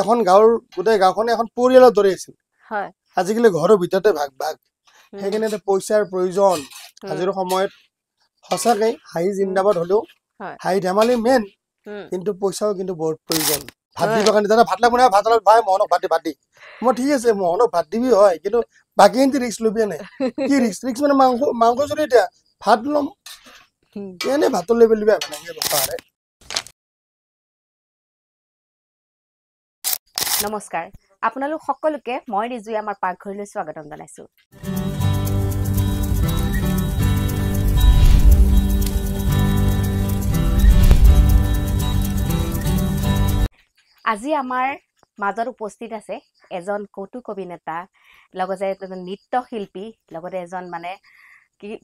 এখন গাঁৱৰ গোটেই গাঁওখনে এখন পৰিয়ালৰ দৰে আছিল হয় আজিকালি ঘৰৰ ভিতৰতে ভাগ ভাগ সেইকাৰণে পইচাৰ প্ৰয়োজন আজিৰ সময়ত সঁচাকে হাঁহি জিন্দাবাদ হলেও হাঁহি ধেমালি মেইন কিন্তু পইচাও কিন্তু বহুত প্ৰয়োজন ভাত দিবৰ কাৰণে দাদা ভাত লাগব না ভাত অলপ ভাই মহনক ভাত দি মই ঠিক আছে মহনক ভাত দিবি হয় কিন্তু বাকী এনটি ৰিক্স লবি নাই কি ৰিক্স মানে মাংস যদি এতিয়া ভাত লম এনে ভাতৰ লেবেল দিবা মানে বাপাৰে নমস্কাৰ আপোনালোক সকলোকে মই ৰিজুই আমাৰ পাকঘৰলৈ স্বাগতম জনাইছো আজি আমাৰ মাজত উপস্থিত আছে এজন কৌতুক অভিনেতা লগতে এজন নৃত্যশিল্পী লগতে এজন মানে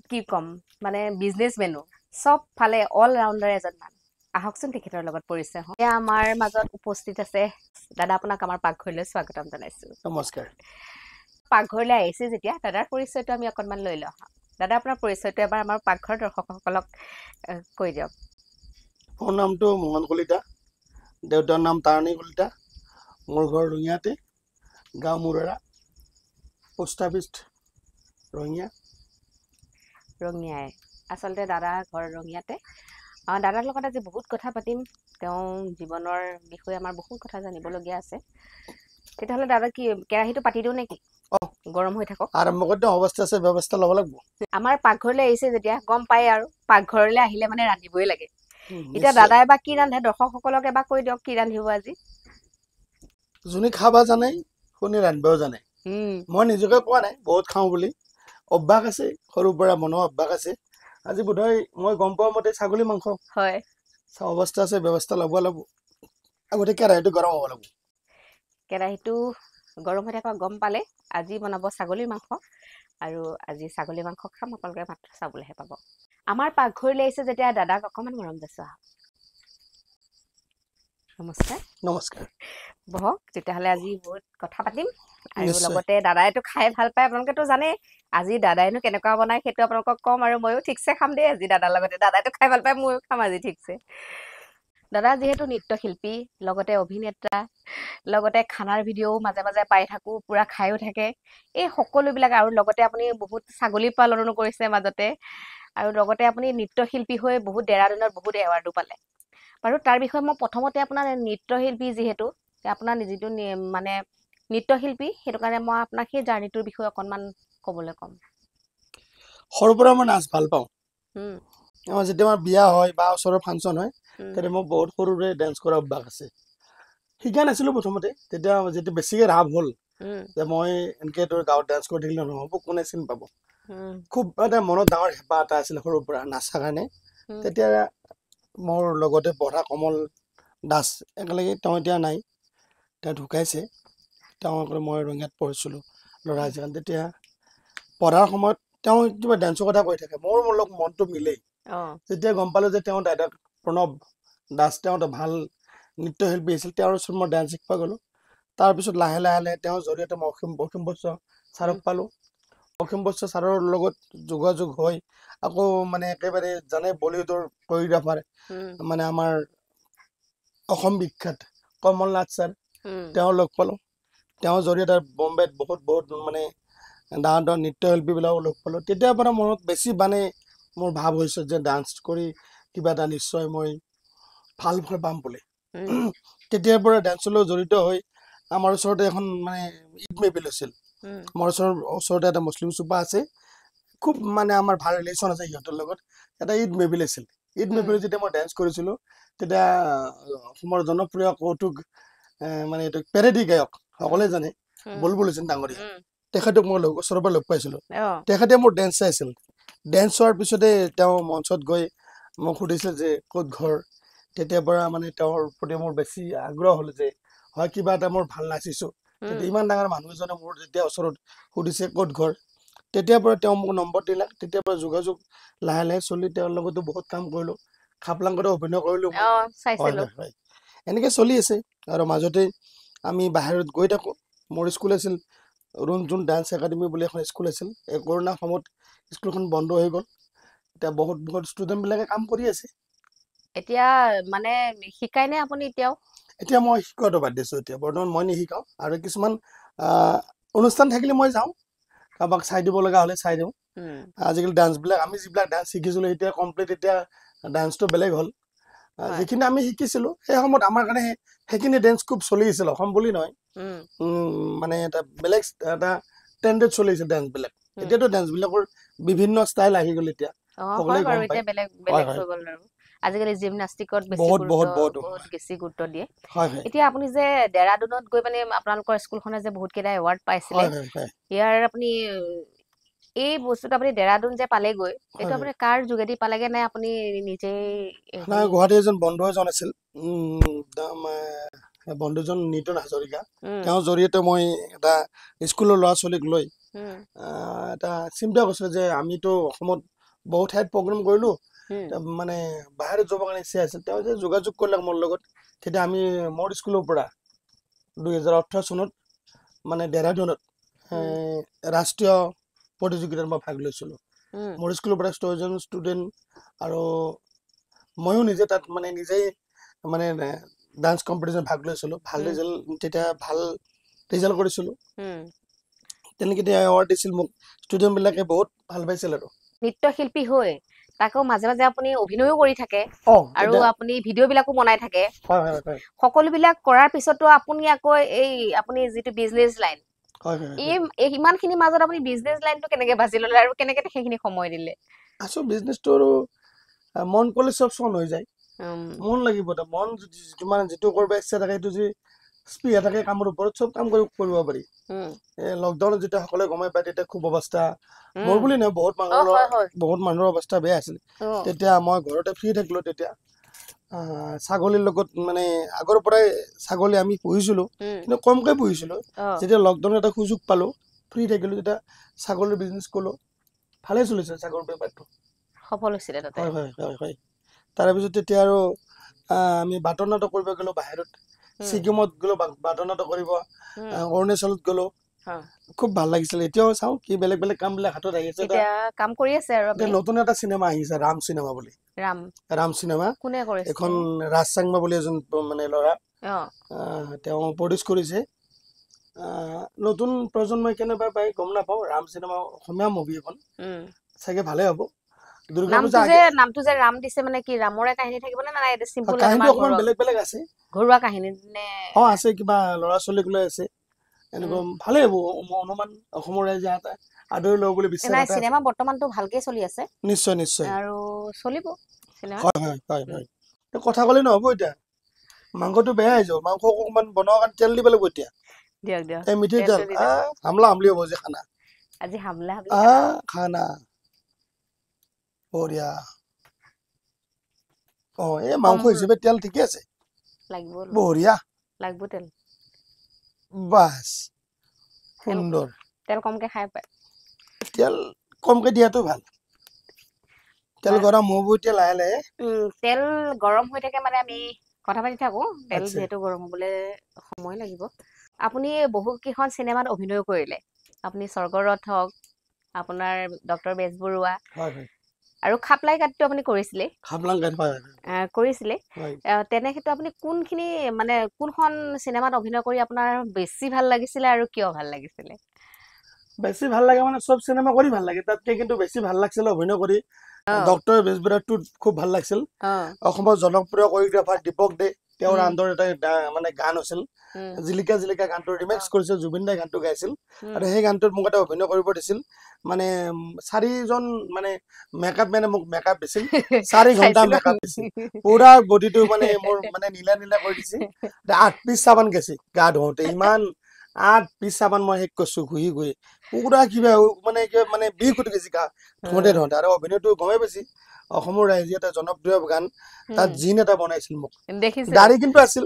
কি কম মানে বিজনেছমেনো সব ফালে অল ৰাউন্ডাৰ এজন মান আহকচোন তেখেতৰ লগত পৰিচয় হওঁ এয়া আমাৰ মাজত উপস্থিত আছে দাদা আপোনাক আমাৰ পাকঘৰলৈ স্বাগতম জনাইছো নমস্কাৰ পাকঘৰলৈ আহিছে যেতিয়া দাদাৰ পৰিচয়টো আমি অকণমান লৈ লওঁ দাদা আপোনাৰ পৰিচয়টো এবাৰ আমাৰ পাকঘৰ দৰ্শকসকলক কৈ দিয়ক মোৰ নামটো মোহন কলিতা দেউতাৰ নাম তাৰণী কলিতা মোৰ ঘৰ ৰঙিয়াতে গাঁও মুৰাৰা পোষ্ট অফিচ ৰঙিয়াই আচলতে দাদাৰ ঘৰ ৰঙিয়াতে দাদাৰ লগত আজি বহুত কথা পাতিম তেওঁ জীৱনৰ বিষয়ে আমাৰ বহুত কথা জানিবলগীয়া আছে তেতিয়াহ'লে দাদা কি কেৰাহীটো পাতি দিওঁ নেকি গৰম হৈ থাকক আৰম্ভ কৰি দিওঁ অৱস্থা আছে ব্যৱস্থা ল'ব লাগিব আমাৰ পাকঘৰলৈ আহিছে যেতিয়া গম পায় আৰু পাকঘৰলৈ আহিলে মানে ৰান্ধিবই লাগে এতিয়া দাদাই বা কি ৰান্ধে দৰ্শকসকলক এবাৰ কৈ দিয়ক কি ৰান্ধিব আজি যোনে খাবা জানে শুনি ৰান্ধিবও জানে মই নিজকে কোৱা নাই বহুত খাওঁ বুলি অভ্যাস আছে সৰুৰ পৰা মনৰ অভ্যাস আছে আজি বোধহয় মই গম পোৱা মতে ছাগলী মাংস হয় অৱস্থা আছে ব্যৱস্থা ল'ব লাগিব আগতে কেৰাহীটো গৰম হ'ব লাগিব কেৰাহীটো গৰম হৈ থকা গম পালে আজি বনাব ছাগলীৰ মাংস আৰু আজি ছাগলী মাংস খাম আপোনালোকে মাত্ৰ চাবলৈহে পাব আমাৰ পাকঘৰলৈ আহিছে যেতিয়া দাদাক অকণমান মৰম যাচোৱা নমস্কাৰ নমস্কাৰ বহক তেতিয়াহ'লে আজি বহুত কথা পাতিম আৰু লগতে দাদাইতো খাই ভাল পায় আপোনালোকেতো জানে আজি দাদাইনো কেনেকুৱা বনায় সেইটো আপোনালোকক ক'ম আৰু ময়ো ঠিকছে খাম দেই আজি দাদাৰ লগতে দাদাইতো খাই ভাল পায় ময়ো খাম আজি ঠিকছে দাদা যিহেতু নৃত্যশিল্পী লগতে অভিনেতা লগতে খানাৰ ভিডিঅ'ও মাজে মাজে পাই থাকোঁ পুৰা খায়ো থাকে এই সকলোবিলাক আৰু লগতে আপুনি বহুত ছাগলী পালনো কৰিছে মাজতে আৰু লগতে আপুনি নৃত্যশিল্পী হৈ বহুত ডেৰাডুনত বহুত এৱাৰ্ডো পালে বাৰু তাৰ বিষয়ে মই প্ৰথমতে আপোনাৰ নৃত্যশিল্পী যিহেতু আপোনাৰ যিটো মানে নৃত্যশিল্পী সেইটো কাৰণে মই আপোনাক সেই জাৰ্ণিটোৰ বিষয়ে অকণমান ক'বলৈ ক'ম সৰুৰ পৰা মই নাচ ভাল পাওঁ আমাৰ যেতিয়া আমাৰ বিয়া হয় বা ওচৰৰ ফাংচন হয় তেতিয়া মই বহুত সৰুৰে ডেন্স কৰা অভ্যাস আছে শিকা নাছিলোঁ প্ৰথমতে তেতিয়া যেতিয়া বেছিকৈ ৰাপ হ'ল যে মই এনেকৈ তোৰ গাঁৱত ডান্স কৰি থাকিলে নহ'ব কোনে চিনি পাব খুব এটা মনত ডাঙৰ হেঁপাহ এটা আছিল সৰুৰ পৰা নাচাৰ কাৰণে তেতিয়া মোৰ লগতে পঢ়া কমল দাস একেলগে তেওঁ এতিয়া নাই তেওঁ ঢুকাইছে তেওঁ মই ৰঙিয়াত পঢ়িছিলোঁ ল'ৰা এজন তেতিয়া পঢ়াৰ সময়ত তেওঁ কিবা ডান্সৰ কথা কৈ থাকে মোৰ লগত মনটো মিলেই যেতিয়া গম পালোঁ যে তেওঁ দাদা প্ৰণৱ দাস তেওঁ এটা ভাল নৃত্যশিল্পী আছিল তেওঁৰ ওচৰত মই ডান্স শিকিব গ'লোঁ তাৰপিছত লাহে লাহে তেওঁৰ জৰিয়তে মই অসীম বস্ত্ৰ ছাৰক পালোঁ অসীম বস্ত্ৰ ছাৰৰ লগত যোগাযোগ হৈ আকৌ মানে একেবাৰে জানে বলিউডৰ কৰিঅগ্ৰাফাৰ মানে আমাৰ অসম বিখ্যাত কমল নাথ ছাৰ তেওঁ লগ পালোঁ তেওঁৰ জৰিয়তে বম্বেত বহুত মানে ডাঙৰ ডাঙৰ নৃত্যশিল্পীবিলাকো লগ পালোঁ তেতিয়াৰ পৰা মনত বেছি মানে মোৰ ভাৱ হৈছে যে ডান্স কৰি কিবা এটা নিশ্চয় মই ভাল ফল পাম বুলি তেতিয়াৰ পৰা ডান্সৰ লগত জড়িত হৈ আমাৰ ওচৰতে এখন মানে ঈদ মেপিল হৈছিল আমাৰ ওচৰতে এটা মুছলিম চুপা আছে খুব মানে আমাৰ ভাল ৰিলেশ্যন আছে সিহঁতৰ লগত এটা ঈদ মেপিল আছিল ঈদ মেপিলত যেতিয়া মই ডান্স কৰিছিলোঁ তেতিয়া অসমৰ জনপ্ৰিয় কৌতুক মানে এইটো পেৰেডি গায়ক সকলোৱে জানে বুলবুল হুছেইন ডাঙৰীয়া তেখেতক মই ওচৰৰ পৰা লগ পাইছিলোঁ তেখেতে মোৰ ডেন্স চাইছিল ডেন্স চোৱাৰ পিছতে তেওঁ মঞ্চত গৈ মোক সুধিছিল যে ক'ত ঘৰ তেতিয়াৰ পৰা মানে তেওঁৰ প্ৰতি মোৰ বেছি আগ্ৰহ হ'ল যে হয় কিবা এটা মোৰ ভাল নাচিছোঁ তেতিয়া ইমান ডাঙৰ মানুহ এজনে মোৰ যেতিয়া ওচৰত সুধিছে ক'ত ঘৰ তেতিয়াৰ পৰা তেওঁ মোক নম্বৰ দিলে তেতিয়াৰ পৰা যোগাযোগ লাহে লাহে চলি তেওঁৰ লগতো বহুত কাম কৰিলোঁ খাপলাংগতো অভিনয় কৰিলোঁ হয় এনেকৈ চলি আছে আৰু মাজতে আমি বাহিৰত গৈ থাকোঁ মোৰ স্কুল আছিল ৰুণজুন ডান্স একাডেমি বুলি এখন স্কুল আছিল এই কৰোণাৰ সময়ত স্কুলখন বন্ধ হৈ গ'ল এতিয়া বহুত ষ্টুডেণ্টবিলাকে কাম কৰি আছে এতিয়া মানে শিকায়নে আপুনি এতিয়াও এতিয়া মই শিকোৱাটো বাদ দিছোঁ এতিয়া বৰ্তমান মই নিশিকাওঁ আৰু কিছুমান অনুষ্ঠান থাকিলে মই যাওঁ কাৰোবাক চাই দিব লগা হ'লে চাই দিওঁ আজিকালি ডান্সবিলাক আমি যিবিলাক ডান্স শিকিছিলোঁ এতিয়া কমপ্লিট এতিয়া ডান্সটো বেলেগ হ'ল যিখিনি আমি শিকিছিলোঁ সেই সময়ত আমাৰ কাৰণে সেইখিনি ডান্স খুব চলি আছিল অসম বুলি নহয় মানে এটা বেলেগ এটা ট্ৰেণ্ডত চলি আছিল ডান্সবিলাক এতিয়াতো ডান্সবিলাকৰ বিভিন্ন ষ্টাইল আহি গ'ল এতিয়া সকলোৱে গম পায় আজিকালি জিমনাষ্টিকত বেছি বহুত বেছি গুৰুত্ব দিয়ে হয় হয় এতিয়া আপুনি যে দেৰাদুনত গৈ মানে আপোনালোকৰ স্কুলখনে যে বহুত কেইটা এৱাৰ্ড পাইছিলে ইয়াৰ আপুনি এই বস্তুটো আপুনি দেৰাদুন যে পালেগৈ এইটো আপুনি কাৰ যোগেদি পালেগে নে আপুনি নিজে গুৱাহাটী এজন বন্ধু এজন আছিল বন্ধুজন নিতন হাজৰিকা তেওঁৰ জৰিয়তে মই এটা স্কুলৰ ল'ৰা ছোৱালীক লৈ এটা চিন্তা কৰিছিলোঁ যে আমিতো অসমত বহুত ঠাইত প্ৰগ্ৰেম কৰিলোঁ মানে বাহিৰত যাবৰ কাৰণে ইচ্ছা আছিল তেওঁ যে যোগাযোগ কৰিলে মোৰ লগত তেতিয়া আমি মোৰ স্কুলৰ পৰা 2018 চনত মানে দেৰাদুনত ৰাষ্ট্ৰীয় প্ৰতিযোগিতাত মই ভাগ লৈছিলোঁ মোৰ স্কুলৰ পৰা 100জন ষ্টুডেণ্ট আৰু ময়ো নিজে তাত মানে নিজেই মানে ডান্স কম্পিটিশ্যন ভাগ লৈছিলোঁ ভাল ৰিজাল্ট তেতিয়া ভাল ৰিজাল্ট কৰিছিলোঁ তেনেকৈ এৱাৰ্ড দিছিল মোক ষ্টুডেণ্টবিলাকে বহুত ভাল পাইছিল আৰু নৃত্যশিল্পী হৈ তাকো মাজে মাজে আপুনি অভিনয়ো কৰি থাকে আৰু আপুনি ভিডিঅ'বিলাকো বনাই থাকে সকলোবিলাক কৰাৰ পিছতো আপুনি আকৌ এই আপুনি যিটো বিজনেছ লাইন এই ইমানখিনি মাজত আপুনি বিজনেছ লাইনটো কেনেকৈ বাছি ল'লে আৰু কেনেকৈ সেইখিনি সময় দিলে আছো বিজনেছটো আৰু মন কৰিলে চব চন হৈ যায় মন লাগিব মন তোমাৰ যিটো কৰিব ইচ্ছা থাকে সেইটো যি স্পৃহা থাকে কামৰ ওপৰত চব কাম কৰিব পাৰি লকডাউনত যেতিয়া সকলোৱে গমাই পায় তেতিয়া খুব অৱস্থা মোৰ বুলি নহয় বহুত মানুহৰ অৱস্থা বেয়া আছিল তেতিয়া মই ঘৰতে ফ্ৰী থাকিলোঁ তেতিয়া ছাগলীৰ লগত মানে আগৰ পৰাই ছাগলী আমি পুহিছিলোঁ কিন্তু কমকৈ পুহিছিলোঁ যেতিয়া লকডাউনত এটা সুযোগ পালোঁ ফ্ৰী থাকিলোঁ তেতিয়া ছাগলীৰ বিজনেছ কৰিলোঁ ভালেই চলিছে ছাগলীৰ বেপাৰটো সফল হৈছিলে তাতে হয় হয় হয় হয় তাৰপিছত তেতিয়া আৰু আমি বাটৰ নাটক কৰিব গ'লোঁ বাহিৰত ছিকিমত গ'লোঁ বাটৰ নাটক কৰিব অৰুণাচলত গ'লোঁ খুব ভাল লাগিছিল এতিয়াও চাওঁ কি বেলেগ বেলেগ কামবিলাক হাতত আহি আছে এতিয়া কাম কৰি আছে আৰু এতিয়া নতুন এটা চিনেমা আহিছে ৰাম চিনেমা বুলি ৰাম চিনেমা কোনে কৰিছে এখন ৰাজ চাংমা বুলি এজন মানে ল'ৰা তেওঁ প্ৰডিউচ কৰিছে নতুন প্ৰজন্মই কেনেবা পাই গম নাপাওঁ ৰাম চিনেমা অসমীয়া মুভি এখন চাগে ভালে হ'ব নামটো যে ৰাম দিছে মানে কি ৰামৰে কাহিনী থাকিব নে নাই চিম্পল কাহিনীটো অকমান বেলেগ বেলেগ আছে ঘৰুৱা কাহিনী নে আছে কিবা ল'ৰা ছোৱালীক লৈ আছে এনেকুৱা ভালে হ'ব অনুমান অসমৰ ৰাইজে আদৰি ল'ব বুলি বিশ্বাস আছে চিনেমা বৰ্তমানটো ভালকে চলি আছে নিশ্চয় নিশ্চয় আৰু চলিব চিনেমা হয় হয় হয় হয় কথা ক'লে নহ'ব এতিয়া মাংসটো বেয়া হৈ যাব মাংস অকমান বনোৱাৰ কাৰণে তেল দিব লাগিব এতিয়া দিয়ক এই মিঠি তেল হামলা হামলি হ'ব যে খানা আজি হামলা খানা বঢ়িয়া এই মাংস হিচাপে তেল ঠিকে আছে লাগিব বঢ়িয়া লাগিব তেল বাস সুন্দৰ তেল কমকে খাই পায় তেল কমকে দিয়াটো ভাল তেল গৰম হ'ব এতিয়া লাহে লাহে তেল গৰম হৈ থাকে মানে আমি কথা পাতি থাকো তেল যেহেতু গৰম হ'বলৈ সময় লাগিব আপুনি বহু কেইখন চিনেমাত অভিনয় কৰিলে আপুনি স্বৰ্গৰথ হওক আপোনাৰ ডক্টৰ বেজবৰুৱা আৰু খাপলাই কাটটো আপুনি কৰিছিলে তেনে ক্ষেত্ৰত আপুনি কোনখিনি মানে কোনখন চিনেমাত অভিনয় কৰি আপোনাৰ বেছি ভাল লাগিছিলে আৰু কিয় ভাল লাগিছিলে বেছি ভাল লাগে মানে চব চিনেমা কৰি ভাল লাগে তাতকে কিন্তু বেছি ভাল লাগিছিল অভিনয় কৰি ডক্টৰ বেজবৰুৱাটো খুব ভাল লাগিছিল অসমৰ জনপ্ৰিয় কোৰিওগ্ৰাফাৰ দীপক দে তেওঁৰ আণ্ডাৰত এটা মানে গান আছিল জিলিকা জিলিকা গানটো ৰিমেক্স কৰিছিল জুবিন দাই গানটো গাইছিল আৰু সেই গানটোত মোক এটা অভিনয় কৰিব দিছিল মানে 4জন মানে মেকআপ মেনে মোক মেকআপ দিছিল 4 ঘণ্টা মেকআপ দিছিল পুৰা বডিটো মানে মোৰ মানে নীলা নীলা কৰি দিছিল 8 পিচ সাবান গেছি গা ধোতে ইমান 8 পিচ সাবান মই শেষ কৰিছো ঘুহি ঘুহি পুৰা কিবা মানে বিষ উঠি গৈছে গা ধোতে ধোতে আৰু অভিনয়টো গমে পাইছি অসমৰ ৰাইজে এটা জনপ্ৰিয় গান তাত জিন এটা বনাইছিল মোক দাড়ি কিন্তু আছিল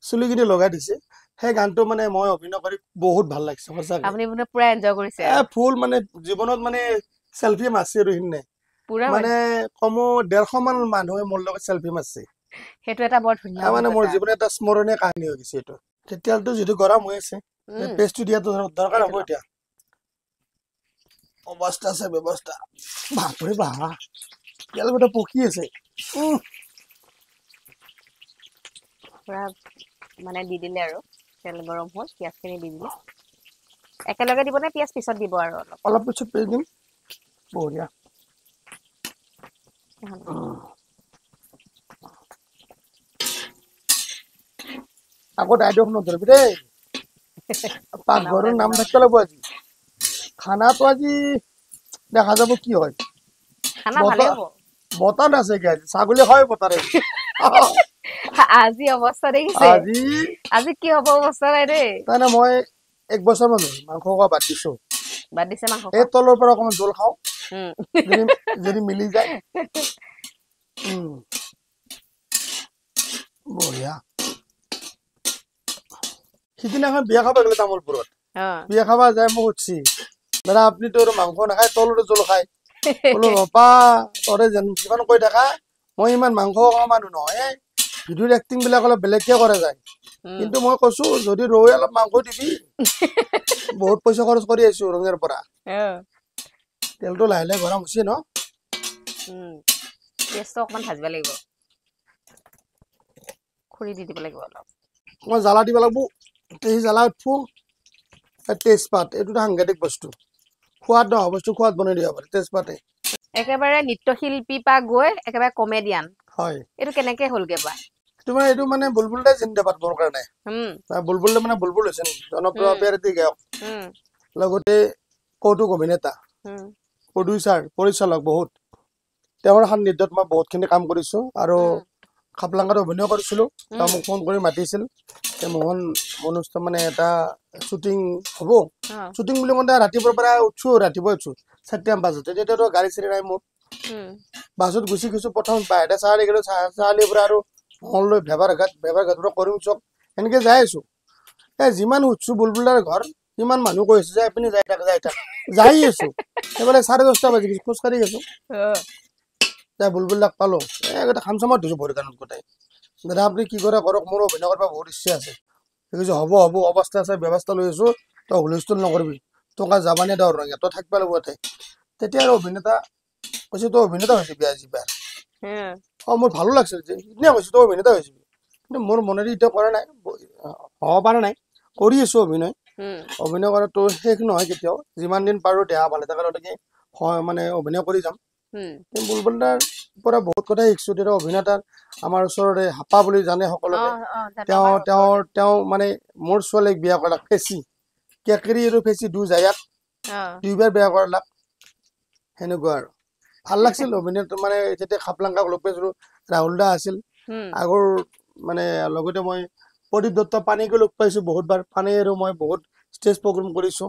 চুলি কিন্তু লগাই দিছে সেই গানটো মানে মই অভিনয় কৰি বহুত ভাল লাগিছে সঁচাকৈ আপুনি পুৰা এনজয় কৰিছে ফুল মানে জীৱনত মানে সেলফি মাৰছি আৰু হিনে মানে কমো 150 মান মানুহে মোৰ লগত সেলফি মাৰছি হেতু এটা বৰ ধুনীয়া মানে মোৰ জীৱনৰ এটা স্মৰণীয় কাহিনী হৈ গৈছে এটো তেতিয়ালটো যেটো গৰম হৈ আছে পেষ্টটো দিয়াটো দৰকাৰ হ'ব এতিয়া অৱস্থা আছে ব্যৱস্থা বাপৰে বাহ তেল গোটা পকি আছে মানে দি দিলে আৰু তেল গৰম হ'ল পিঁয়াজখিনি দি দিলে একেলগে দিব নে পিঁয়াজ পিছত দিব আৰু অলপ পিছত পেৰি দিম বঢ়িয়া আকৌ দায়িত্ব নধৰিবি দেই পাকঘৰৰ নাম থাকিব লাগিব আজি খানাটো আজি দেখা যাব কি হয় খানা ভালে হ'ব বতাহ আছে কি আজি ছাগলী হয় বতাৰে আজি অৱস্থা দেখিছে আজি কি হ'ব অৱস্থা নাই দেই তাৰমানে মই 1 বছৰ মান মাংস খোৱা বাদ দিছো মাংস এই তলৰ পৰা অকমান জোল খাওঁ যদি মিলি যায় বঢ়িয়া সিদিনাখন বিয়া খাব গ'লে তামোলপুৰত বিয়া খাবা যায় মোক সুধছি দাদা আপুনিতো মাংস নাখায় তলতে জোল খায় বোলো বাপা তৰে যিমান কৈ থাকা মই ইমান মাংস খোৱা মানুহ নহয় ভিডিঅ'ৰ এক্টিং বিলাক অলপ বেলেগকে কৰা যায় কিন্তু মই কৈছো যদি ৰৈ অলপ মাংস দিবি বহুত পইচা খৰচ কৰি আহিছো ৰঙিয়াৰ পৰা তেলটো লাহে লাহে গৰম হৈছে ন পেষ্টটো অকমান ভাজিব লাগিব খুৰি দি দিব লাগিব অলপ মই জ্বালা দিব লাগিব এই জ্বালা উঠবো তেজপাত এইটো সাংঘাতিক বস্তু সোৱাদ নহয় বস্তু সোৱাদ বনাই দিব পাৰে তেজপাতে একেবাৰে নৃত্যশিল্পী পা গৈ একেবাৰে কমেডিয়ান হয় এইটো কেনেকে হ'লগে বা এইটো মানে বুলবুল দাই জিন্দাবাদ মোৰ কাৰণে বুলবুল মানে বুলবুল হৈছে জনপ্ৰিয় পেৰতি গায়ক লগতে কৌতুক অভিনেতা প্ৰডিউচাৰ পৰিচালক বহুত তেওঁৰ সান্নিধ্যত মই বহুতখিনি কাম কৰিছো আৰু খাপলাংগাত অভিনয় কৰিছিলো তেওঁ মোক ফোন কৰি মাতিছিল মোহন অনুষ্ঠান মানে এটা শ্বুটিং হ'ব শ্বুটিং বুলি মানে ৰাতিপুৱাৰ পৰা উঠছো ৰাতিপুৱা উঠছো 4টামান বাজতে তেতিয়াতো গাড়ী চাড়ী নাই মোৰ বাছত গুচি গৈছো প্ৰথম বাহিৰতে চাৰি গেলো চাৰিৰ পৰা আৰু মহললৈ ভেবাৰ ঘাট পৰা কৰিম চক এনেকে যাই আছো যিমান উঠছো বুলবুলাৰ ঘৰ সিমান মানুহ কৈছে যে আপুনি যাই থাক যাই আছো এবাৰে 10:30 বাজি গৈছে খোজকাঢ়ি আছো যাই বুলবুলাক পালো গোটেই খামচামাত ধুছো ভৰি কাণত গোটাই দাদা আপুনি কি কৰে কৰক মোৰ অভিনয় কৰিব বহুত ইচ্ছা আছে হ'ব অৱস্থা আছে ব্যৱস্থা লৈ আছো তই হুলস্থুল নকৰিবি তোক যাবানে দৰ ৰঙিয়া তই থাকিব লাগিব তেতিয়া আৰু অভিনেতা কৈছে তই অভিনেতা হৈছে বিয়া যিবাৰ মোৰ ভালো লাগছিল যে ইনে কৈছো তই অভিনেতা হৈছিবি কিন্তু মোৰ মনেদি এতিয়া কৰা নাই হ'ব পৰা নাই কৰি আছো অভিনয় কৰাটো শেষ নহয় কেতিয়াও যিমান দিন পাৰো দেহা ভালে থকালৈকে মানে অভিনয় কৰি যাম বুলবুলদাৰ পৰা বহুত কথা শিকিছো তেওঁ অভিনেতাৰ আমাৰ ওচৰৰে হাপা বুলি জানে সকলোকে তেওঁ মানে মোৰ ছোৱালীক বিয়া কৰাক ফেচি কেকৰি আৰু ফেচি জাগাত দুইবাৰ বিয়া কৰালাক সেনেকুৱা আৰু ভাল লাগছিল অভিনয়টো মানে যেতিয়া খাপলাংগাক লগ পাইছিলো ৰাহুল দা আছিল আগৰ মানে লগতে মই প্ৰদীপ দত্ত পানীকে লগ পাইছো বহুতবাৰ পানী আৰু মই বহুত ষ্টেজ প্ৰগ্ৰাম কৰিছো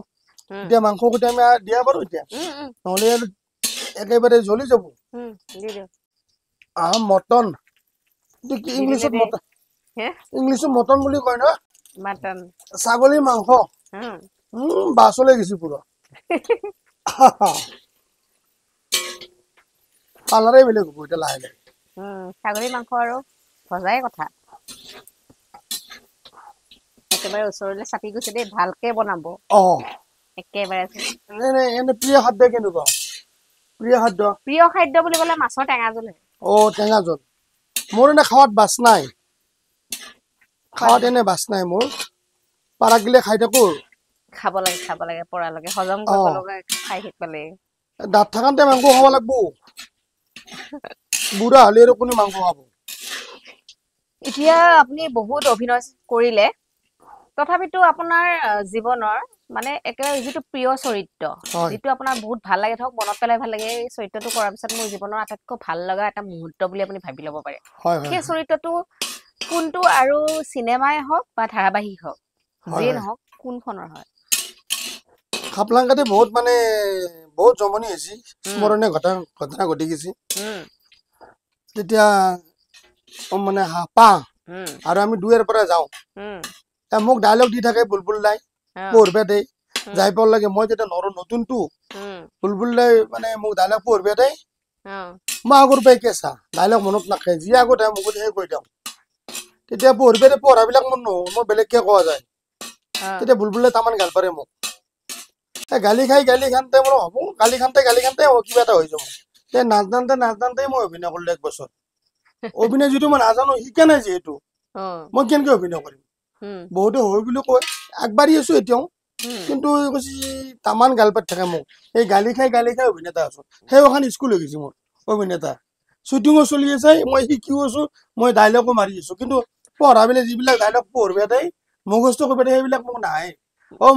এতিয়া মাংস কুটি আমি দিয়া বাৰু এতিয়া নহ'লে আৰু একেবাৰে জ্বলি যাব মটন ইংলিছত মটন বুলি কয় ন ছাগলীৰ মাংস বাছলৈ গৈছো পুৰা কালাৰে বেলেগ হ'ব এতিয়া লাহে লাহে ছাগলীৰ মাংস আৰু ভজাই কথা একেবাৰে ওচৰলৈ চাপি গৈছে দেই ভালকে বনাব একেবাৰে এনে প্ৰিয় খাদ্য কেনেকুৱা প্ৰিয় খাদ্য বুলি ক'লে মাছৰ টেঙা জোল টেঙা জোল মোৰ এনে খাৱাত বাছ নাই এনে বাছ নাই মোৰ পাৰাক গিলে খাই থাকো খাব লাগে পৰালৈকে হজম কৰিব লগা খাই থাকিব লাগে দাঁত থাকান্তে মাংস খাব লাগব বুঢ়া হলে আৰু কোনো মাংস খাব এতিয়া আপুনি বহুত অভিনয় কৰিলে তথাপিতো আপোনাৰ জীৱনৰ মানে একেবাৰে যিটো প্ৰিয় চৰিত্ৰ যিটো আপোনাৰ বহুত ভাল লাগে ধৰক মনত পেলাই ভাল লাগে এই চৰিত্ৰটো কৰাৰ পিছত মোৰ জীৱনৰ আটাইতকৈ ভাল লগা এটা মুহূৰ্ত বুলি আপুনি ভাবি ল'ব পাৰে সেই চৰিত্ৰটো কোনটো আৰু চিনেমাই হওক বা ধাৰাবাহিক হওক যিয়ে নহওক কোনখনৰ হয় খাপলাংগাতে বহুত জমনি হৈছে স্মৰণীয় ঘটনা ঘটি গৈছে তেতিয়া মানে হাপা আৰু আমি দুয়েৰ পৰা যাওঁ মোক ডায়লগ দি থাকে বুলবুল দাই পঢ়বে দেই যাই পাব লাগে মই যেতিয়া নতুনটো বুলবুল দাই মানে মোক ডায়লগ পঢ়বে দেই মই আগৰ পৰাই কেঁচা ডায়লগ মনত নাখায় যি আগত আহে মোক সেই কৈ দিওঁ তেতিয়া পঢ়বে দে পঢ়াবিলাক মোৰ নহওঁ মই বেলেগকে কোৱা যায় তেতিয়া বুলবুলে তামান গাল পাৰে মোক গালি খানতে মোৰ হ'ব গালি খানতে কিবা এটা হৈ যাব নাচদানতে মই অভিনয় কৰিলো 1 বছৰ অভিনয় যিটো মই নাজানো শিকা নাই যিহেতু মই কেনেকে অভিনয় কৰিম বহুতে হয় বুলি কয় আগবাঢ়ি আছো এতিয়াও কিন্তু কৈছে তামান গাল পাত থাকে মোক এই গালি খাই অভিনেতা আছো সেই এখন স্কুল হৈ গৈছে মোৰ অভিনেতা শ্বুটিঙো চলি আছে মই শিকিও আছো মই ডাইলগো মাৰি আছো কিন্তু পঢ়াবিলাক যিবিলাক ডাইলগ পঢ়বে দেই মুখস্থ কৰিব দে সেইবিলাক মোক নাহে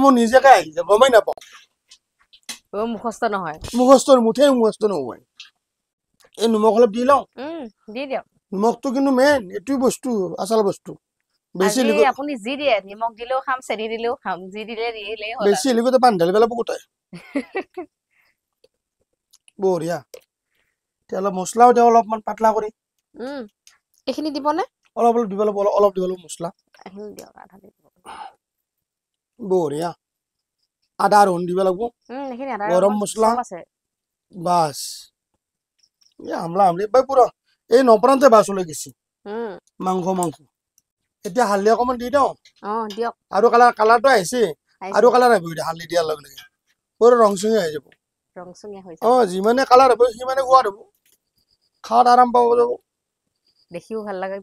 মই নিজকে আহি যায় গমেই নাপাওঁ মুখস্থ নহয় মুখস্থৰ মুঠেই মুখস্থ নহয় এই নিমখ অলপ দি লওঁ দি দিয়ক নিমখটো কিন্তু মেইন এইটোই বস্তু আচল বস্তু বেছি আপুনি যি দিয়ে নিমখ দিলেও খাম চেনি দিলেও খাম যি দিলে দিলেই হ'ল বেছি এলিগতে পান ঢালি পেলাব কোটাই বঢ়িয়া এতিয়া অলপ মছলাও দিওঁ অলপমান পাতলা কৰি এইখিনি দিবনে অলপ দিব লাগিব অলপ দিব লাগিব মছলা বঢ়িয়া আদা ৰহুন দিব লাগিব গৰম মছলা বাস আমলা আমলি বাই পুৰা এই নপৰান্তে বাছ লৈ গৈছি মাংস এতিয়া হালধি অকণমান দি দিওঁ দিয়ক আৰু কালাৰটো আহিছে আৰু কালাৰ আহিব এতিয়া হালধি দিয়াৰ লগে লগে পুৰা ৰংচঙীয়া হৈ যাব যিমানে কালাৰ হ'ব সিমানে সোৱাদ হ'ব খাৱাত আৰাম পাব যাব দেখিও ভাল লাগে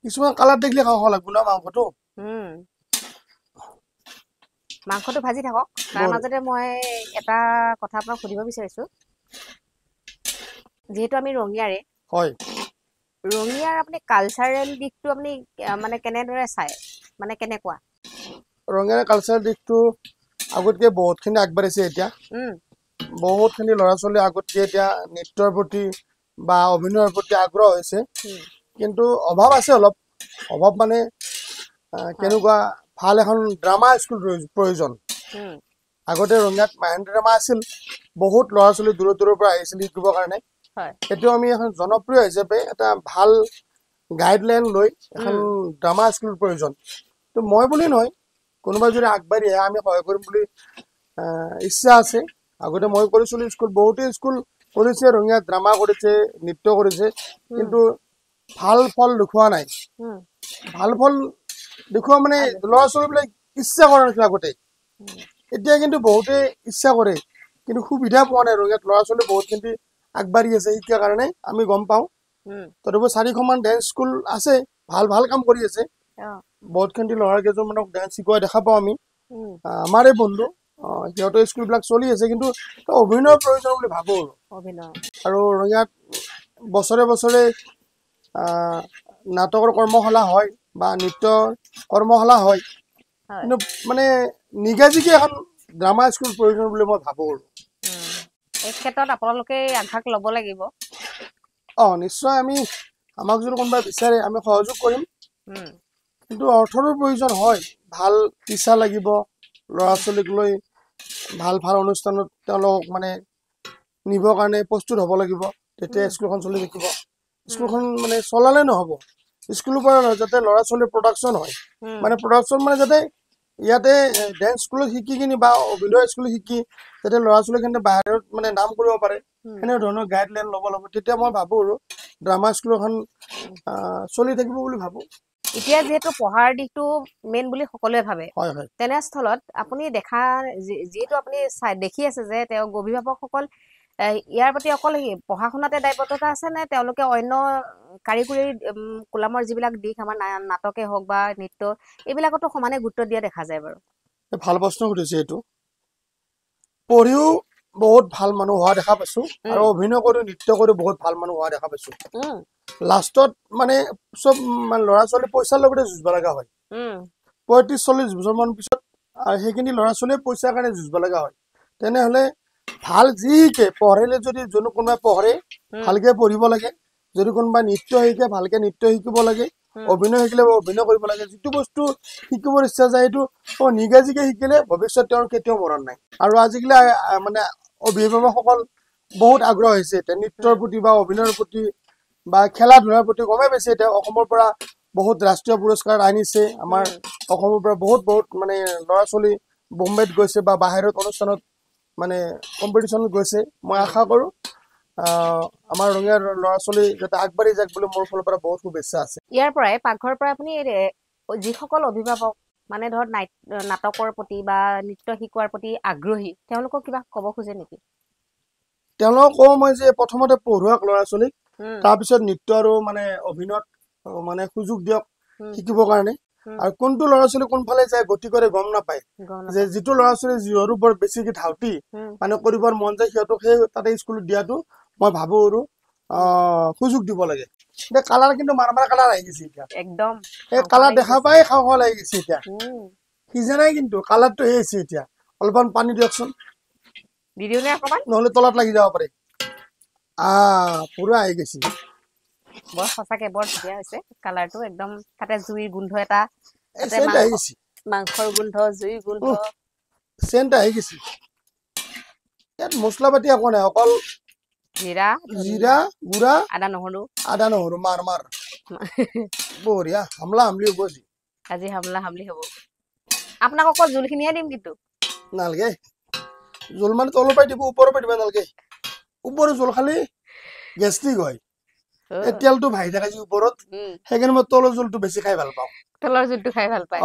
কিছুমান কালাৰ দেখিলে খাব লাগিব ন মাংসটো ভাজি থাকক তাৰ মাজতে মই এটা কথা আপোনাক সুধিব বিচাৰিছো যেহেতু আমি ৰঙিয়াৰে হয় ৰঙিয়াৰ আপুনি কালচাৰেল দিকটো আপুনি মানে কেনেদৰে চাই মানে কেনেকুৱা ৰঙিয়াৰ কালচাৰেল দিকটো আগতকে বহুতখিনি আগবাঢ়িছে এতিয়া বহুতখিনি ল'ৰা ছোৱালী আগতকে এতিয়া নৃত্যৰ প্ৰতি বা অভিনয়ৰ প্ৰতি আগ্ৰহ হৈছে কিন্তু অভাৱ আছে অলপ অভাৱ মানে কেনেকুৱা ভাল এখন ড্ৰামা স্কুল প্ৰয়োজন আগতে ৰঙিয়াত মাহেন্দ্ৰ ড্ৰামা আছিল বহুত ল'ৰা ছোৱালী দূৰৰ পৰা আহিছিল শিকিবৰ কাৰণে এতিয়াও আমি এখন জনপ্ৰিয় হিচাপে এটা ভাল গাইডলাইন লৈ এখন ড্ৰামা স্কুল প্ৰয়োজন তো মই বুলি নহয় কোনোবা যদি আগবাঢ়ি আহে আমি সহায় কৰিম বুলি ইচ্ছা আছে আগতে মই কৰিছিলোঁ স্কুল বহুতে স্কুল কৰিছে ৰঙিয়াত ড্ৰামা কৰিছে নৃত্য কৰিছে কিন্তু ভাল ফল দেখুওৱা নাই ভাল ফল দেখুওৱা মানে ল'ৰা ছোৱালীবিলাক ইচ্ছা কৰা নাছিল আগতে এতিয়া কিন্তু বহুতে ইচ্ছা কৰে কিন্তু সুবিধা পোৱা নাই ৰঙিয়াত ল'ৰা ছোৱালী বহুতখিনি আগবাঢ়ি আছে শিক্ষাৰ কাৰণে আমি গম পাওঁ তথাপিও 4খনমান ডেন্স স্কুল আছে ভাল কাম কৰি আছে বহুতখিনি ল'ৰা কেইজনমানক ডেন্স শিকোৱা দেখা পাওঁ আমি আমাৰে বন্ধু সিহঁতৰ স্কুলবিলাক চলি আছে কিন্তু অভিনয়ৰ প্ৰয়োজন বুলি ভাবোঁ আৰু ৰঙিয়াত বছৰে বছৰে নাটকৰ কৰ্মশালা হয় বা নৃত্যৰ কৰ্মশালা হয় কিন্তু মানে নিগাজিকে এখন ড্ৰামা স্কুল প্ৰয়োজন বুলি মই ভাবোঁ এই ক্ষেত্ৰত আপোনালোকে আগভাগ ল'ব লাগিব নিশ্চয় আমি আমাক যদি কোনোবাই বিচাৰে আমি সহযোগ কৰিম কিন্তু অৰ্থৰো প্ৰয়োজন হয় ভাল টিচাৰ লাগিব ল'ৰা ছোৱালীক লৈ ভাল অনুষ্ঠানত তেওঁলোকক মানে নিবৰ কাৰণে প্ৰস্তুত হ'ব লাগিব তেতিয়া স্কুলখন চলি থাকিব স্কুলখন মানে চলালে নহ'ব স্কুলৰ পৰা যাতে ল'ৰা ছোৱালীৰ প্ৰডাকশ্যন হয় মানে প্ৰডাকশ্যন মানে যাতে ইয়াতে ডেন্স স্কুলত শিকি কিনি বা অভিনয় স্কুলত শিকি যাতে ল'ৰা ছোৱালীখিনি বাহিৰত মানে নাম কৰিব পাৰে সেনে ধৰণৰ গাইডলাইন ল'ব লাগিব তেতিয়া মই ভাবোঁ আৰু ড্ৰামা স্কুল এখন চলি থাকিব বুলি ভাবোঁ এতিয়া যেহেতু পঢ়াৰ দিকটো মেইন বুলি সকলোৱে ভাবে তেনেস্থলত আপুনি দেখা যিহেতু আপুনি দেখি আছে যে তেওঁ অভিভাৱকসকল ইয়াৰ প্ৰতি অকল পঢ়া শুনাতে দায়বদ্ধতা আছে নে তেওঁলোকে অন্য কাৰিকৰী কোলামৰ যিবিলাক দিশ আমাৰ নাটকে হওক বা নৃত্য এইবিলাকতো সমানে গুৰুত্ব দিয়া দেখা যায় বাৰু ভাল প্ৰশ্ন সুধিছে এইটো পঢ়িও বহুত ভাল মানুহ হোৱা দেখা পাইছোঁ আৰু অভিনয় কৰি নৃত্য কৰি বহুত ভাল মানুহ হোৱা দেখা পাইছোঁ লাষ্টত মানে চব মানে ল'ৰা ছোৱালী পইচাৰ লগতে যুঁজিব লগা হয় 35-40 বছৰমান পিছত সেইখিনি ল'ৰা ছোৱালীয়ে পইচাৰ কাৰণে যুঁজিব লগা হয় তেনেহ'লে ভাল যিকে পঢ়িলে যদি যোনো কোনোবাই পঢ়ে ভালকে পঢ়িব লাগে যদি কোনোবাই নৃত্য শিকে ভালকে নৃত্য শিকিব লাগে অভিনয় শিকিলে অভিনয় কৰিব লাগে যিটো বস্তু শিকিবৰ ইচ্ছা যায় এইটো নিগাজিকে শিকিলে ভৱিষ্যত তেওঁৰ কেতিয়াও মৰণ নাই আৰু আজিকালি মানে অভিভাৱকসকল বহুত আগ্ৰহ হৈছে নৃত্যৰ প্ৰতি বা অভিনয়ৰ প্ৰতি বা খেলা ধূলাৰ প্ৰতি গমেই পাইছে এতিয়া অসমৰ পৰা বহুত ৰাষ্ট্ৰীয় পুৰস্কাৰ আনিছে আমাৰ অসমৰ পৰা বহুত মানে ল'ৰা ছোৱালী বম্বেত গৈছে বা বাহিৰত অনুষ্ঠানত মানে কম্পিটিশ্যনত গৈছে মই আশা কৰোঁ আমাৰ ৰঙিয়াৰ ল'ৰা ছোৱালী যাতে আগবাঢ়ি যাক বুলি মোৰ ফালৰ পৰা বহুত শুভেচ্ছা আছে ইয়াৰ পৰাই পাকঘৰৰ পৰা আপুনি যিসকল অভিভাৱক মানে ধৰ নাটকৰ প্ৰতি বা নৃত্য শিকোৱাৰ প্ৰতি আগ্ৰহী তেওঁলোকক কিবা ক'ব খোজে নেকি তেওঁলোকক কওঁ মই যে প্ৰথমতে পঢ়ুৱাক ল'ৰা ছোৱালীক তাৰপিছত নৃত্য আৰু মানে অভিনয়ত মানে সুযোগ দিয়ক শিকিবৰ কাৰণে আৰু কোনটো ল'ৰা ছোৱালী কোনফালে যায় গতি কৰে গম নাপায় যে যিটো ল'ৰা ছোৱালী যিহৰ ওপৰত বেছিকে ধাউতি মানে কৰিবৰ মন যায় সিহঁতক সেই তাতে স্কুলত দিয়াটো মই ভাবো আৰু সুযোগ দিব লাগে এতিয়া কালাৰ কিন্তু মাৰমাৰ কালাৰ আহি গৈছে এতিয়া একদম এই কালাৰ দেখা পাই খাওঁ খাওঁ লাগি গৈছে এতিয়া সিজা নাই কিন্তু কালাৰটো সেই হৈছে এতিয়া অলপমান পানী দিয়কচোন দি দিওঁ নে অকণমান নহ'লে তলত লাগি যাব পাৰে পুৰা আহি গৈছে বৰ সঁচাকে বৰ ধুনীয়া হৈছে কালাৰটো একদম তাতে জুইৰ গোন্ধ এটা তাতে চেণ্ট আহি গৈছে মাংসৰ গোন্ধ জুইৰ গোন্ধ চেণ্ট আহি গৈছে ইয়াত মছলা পাতি একো নাই অকল জিৰা গুড়া আদা নহৰু মাৰ বঢ়িয়া হামলা হামলি হ'ব আজি হামলা হামলি হ'ব আপোনাক অকল জোলখিনিহে দিম কিন্তু নালাগে জোল মানে তলৰ পৰাই দিব ওপৰৰ পৰা দিব নালাগে ওপৰৰ জোল খালি গেষ্ট্ৰিক হয় এই তেলটো ভাহি থাকে যে ওপৰত সেইকাৰণে মই তলৰ জোলটো বেছি খাই ভাল পাওঁ তলৰ জোলটো খাই ভাল পায়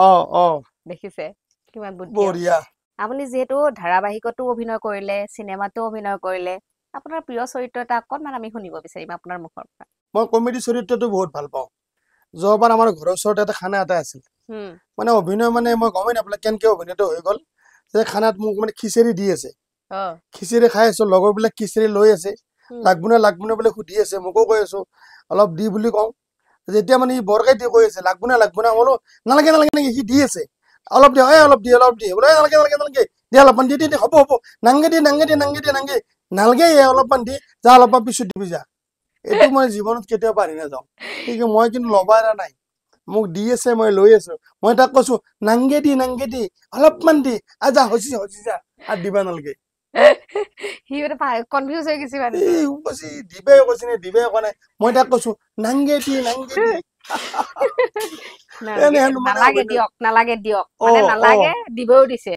দেখিছে কিমান বঢ়িয়া আপুনি যিহেতু ধাৰাবাহিকতো অভিনয় কৰিলে চিনেমাতো অভিনয় কৰিলে আপোনাৰ প্ৰিয় চৰিত্ৰ এটা অকণমান আমি শুনিব বিচাৰিম আপোনাৰ মুখৰ পৰা মই কমেডি চৰিত্ৰটো বহুত ভাল পাওঁ যোৱাবাৰ আমাৰ ঘৰৰ ওচৰতে এটা খানা এটা আছিল মানে অভিনয় মানে মই গমেই নাপালোঁ কেনেকে অভিনয়টো হৈ গ'ল যে খানাত মোক মানে খিচিৰি দি আছে খিচিৰি খাই আছো লগৰবিলাক খিচিৰি লৈ আছে লাগবো বোলে সুধি আছে মোকো কৈ আছো অলপ দি বুলি কওঁ যেতিয়া মানে ই বৰকাই দি কৈ আছে লাগবো না বোলো নালাগে নালাগে সি দি আছে অলপ দি অলপ দি বোলে নালাগে দি অলপমান দি হ'ব নাংগে দি নালগে অলপমান দি যা অলপমান পিছত দিবি যা এইটো মই জীৱনত কেতিয়াও পাৰি নাযাওঁ কিন্তু মই কিন্তু ল'বা এৰা নাই মোক দি আছে মই লৈ আছো মই তাক কৈছো নাংগে দি অলপমান দি যা হৈছে যা আৰু দিবা নালগে সি মানে কনফিউজ হৈ গৈছে মানে দিবে কৈছে নে দিবে কোৱা নাই মই তাক কৈছো নাংগে দি নালাগে দিয়ক মানে নালাগে দিবও দিছে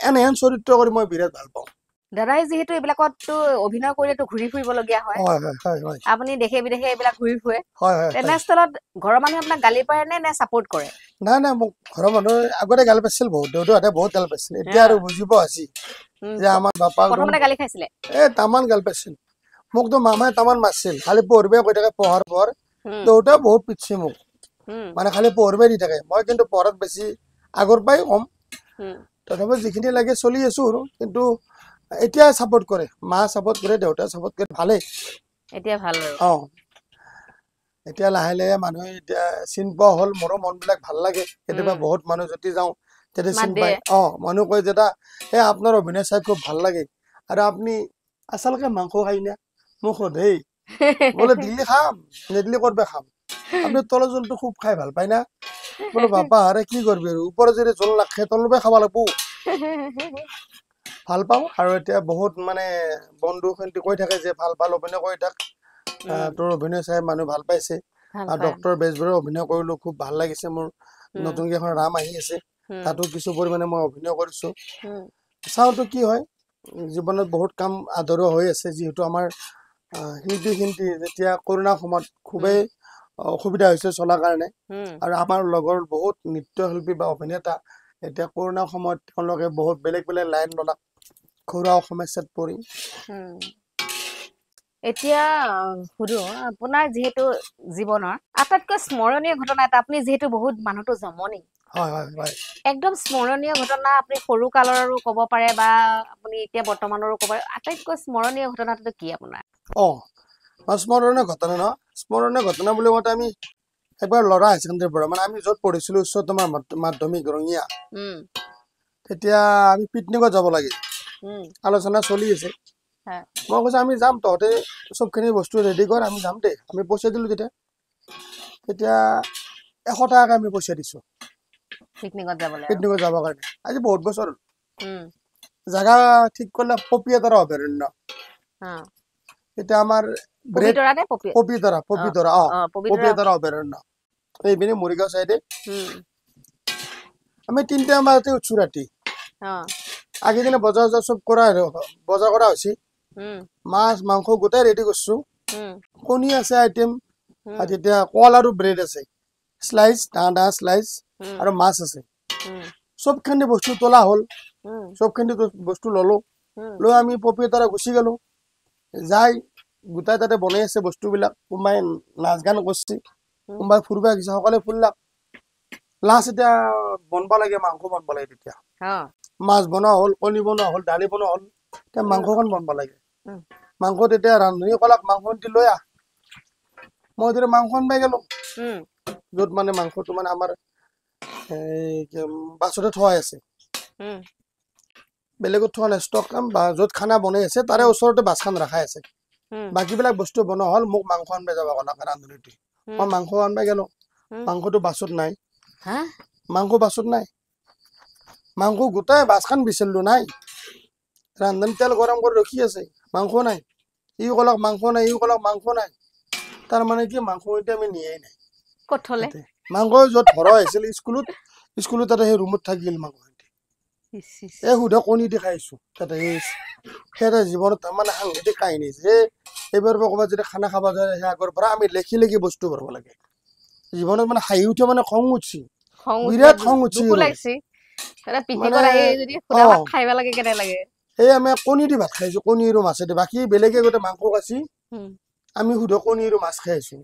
এনেহেন চৰিত্ৰ কৰি মই বিৰাট ভাল পাওঁ দাদাই যিহেতু এইবিলাকতো অভিনয় কৰিলেতো ঘূৰি ফুৰিবলগীয়া হয় আপুনি দেশে বিদেশে এইবিলাক ঘূৰি ফুৰে তেনেস্থলত ঘৰৰ মানুহে আপোনাক গালি পাৰে নে চাপোৰ্ট কৰে নাই মোক ঘৰৰ মানুহে আগতে গালি পাইছিল বহুত দেউতাহঁতে বহুত গালি পাইছিল এতিয়া আৰু বুজিব আছে যে আমাৰ বাপা প্ৰথমতে গালি খাইছিলে তামান গালি পাইছিল মোকতো মামাই তামান মাৰছিল খালি পঢ়িবে কৈ থাকে পঢ়াৰ দেউতাই বহুত পিটছে মোক মানে খালি পঢ়িবে দি থাকে মই কিন্তু পঢ়াত বেছি আগৰ পৰাই কম তথাপি যিখিনি লাগে চলি আছো আৰু কিন্তু এতিয়া সাপোৰ্ট কৰে মা সাপোৰ্ট কৰে দেউতা সাপোৰ্ট কৰে ভালে এতিয়া ভাল আৰু এতিয়া লাহে লাহে মানুহে এতিয়া চিন পোৱা হল মোৰো মন বিলাক ভাল লাগে কেতিয়াবা বহুত মানুহ যদি যাওঁ তেতিয়া চিন পায় মানুহ কয় যেটা আপোনাৰ অভিনয় চাই খুব ভাল লাগে আৰু আপনি আচলকে মাংস খাই না মোক সোধেই বলে দিল্লি খাম নেদিলি করবে খাম আপনি তলৰ জলটো খুব খাই ভাল পায় না বলো বাপা আরে কি করবি উপরে যদি জল রাখে তলবে খাবা লাগবো ভাল পাওঁ আৰু এতিয়া বহুত মানে বন্ধু খন্তি কৈ থাকে যে ভাল অভিনয় কৰি থাক তোৰ অভিনয় চাই মানুহ ভাল পাইছে আৰু ডক্টৰ বেজবৰুৱাৰ অভিনয় কৰিলো খুব ভাল লাগিছে মোৰ নতুনকৈ এখন ৰাম আহি আছে তাতো কিছু পৰিমাণে মই অভিনয় কৰিছো চাওঁতো কি হয় জীৱনত বহুত কাম আদৰো হৈ আছে যিহেতু আমাৰ শিল্পী যেতিয়া কৰোণাৰ সময়ত খুবেই অসুবিধা হৈছে চলাৰ কাৰণে আৰু আমাৰ লগৰ বহুত নৃত্যশিল্পী বা অভিনেতা এতিয়া কৰোণাৰ সময়ত তেওঁলোকে বহুত বেলেগ লাইন ললা ঘৰুৱা সমস্যাত পৰি এতিয়া সুধো আপোনাৰ যিহেতু জীৱনৰ আটাইতকৈ স্মৰণীয় ঘটনা এটা আপুনি যিহেতু বহুত মানুহটো জমনি একদম স্মৰণীয় ঘটনা আপুনি সৰু কালৰো ক'ব পাৰে বা আপুনি এতিয়া বৰ্তমানৰো ক'ব পাৰে আটাইতকৈ স্মৰণীয় ঘটনাটো কি আপোনাৰ স্মৰণীয় ঘটনা বুলি কওঁতে আমি একবাৰ ল'ৰা হাই ছেকেণ্ডাৰীৰ পৰা মানে আমি য'ত পঢ়িছিলো উচ্চতম মাধ্যমিক ৰঙিয়া তেতিয়া আমি পিকনিকত যাব লাগে আলোচনা চলি আছে মই কৈছো আমি যাম তহঁতে চবখিনি বস্তু ৰেডি কৰ আমি যাম দেই আমি পইচা দিলো তেতিয়া 100 টাকাকে আমি পইচা দিছো পিকনিকত যাবৰ কাৰণে আজি বহুত বছৰ জাগা ঠিক কৰিলে পপিয়াতৰা অভয়াৰণ্য এতিয়া আমাৰ পপিতৰা অভয়াৰণ্য এইপিনে মৰিগাঁও চাইডে আমি 3টা বজাতে উঠছো ৰাতি আগেদিনে বজাৰ চব কৰা হৈছে মাছ মাংস গোটাই ৰেডি কৰছো কণী আছে আইটেম আৰ তেতিয়া কল আৰু ব্ৰেড আছে স্লাইস ডাঙৰ স্লাইস আৰু মাছ আছে সবখানি বস্তু তোলা হল সবখানি বস্তু ললো লৈ আমি পপিতৰা গুচি গেলো যাই গোটাই তাতে বনাই আছে বস্তুবিলাক কোনোবাই নাচ গান করছে কোনোবাই ফুৰিব আহিছে সকলে ফুৰিলাক লাষ্ট এতিয়া বনব লাগে মাংস বনব লাগে তেতিয়া মাছ বনোৱা হ'ল কণী বনোৱা হ'ল দালি বনোৱা হ'ল এতিয়া মাংসখন বনব লাগে মাংস তেতিয়া ৰান্ধনীয়ে ক'লাক মাংসখন লৈ আহ মই তেতিয়া মাংসখন পাই গেলো য'ত মানে মাংসটো মানে আমাৰ বাছতে থোৱা আছে বেলেগত থোৱা নাই ষ্টক বা য'ত খানা বনাই আছে তাৰে ওচৰতে বাছখন ৰাখাই আছে বাকীবিলাক বস্তু বনোৱা হ'ল মোক মাংস আনবাই যাব ক'লাক ৰান্ধনীটো মই মাংস আনবাই গেলো মাংসটো বাছত নাই মাংস বাছত নাই মাংস গোটাই বাছখন বিচাৰিলো নাই ৰান্ধনী তেল গৰম কৰি ৰখি আছে মাংস নাই ই ক'লক মাংস নাই ই ক'লক মাংস নাই তাৰ মানে কি মাংস এতিয়া আমি নিয়াই নাই ক'ত থলে মাংস য'ত ভৰা হৈছিল স্কুলত তাতে সেই ৰুমত থাকিল মাংস এই সুধা কণী দি খাইছো তাতে সেইটা জীৱনত মানে সাংঘাতিক কাহিনী যে এইবাৰ ক'ৰবাত যদি খানা খাব যায় সেই আগৰ পৰা আমি লেখি লেখি বস্তু ভৰাব লাগে জীৱনত মানে হাঁহি উঠে মানে খং উঠছি বিৰাট খং উঠছি এই আমি কণী দি ভাত খাইছো কণী আৰু মাছেদি বাকী বেলেগে গোটেই মাংস কাছি আমি সুধা কণী আৰু মাছ খাইছো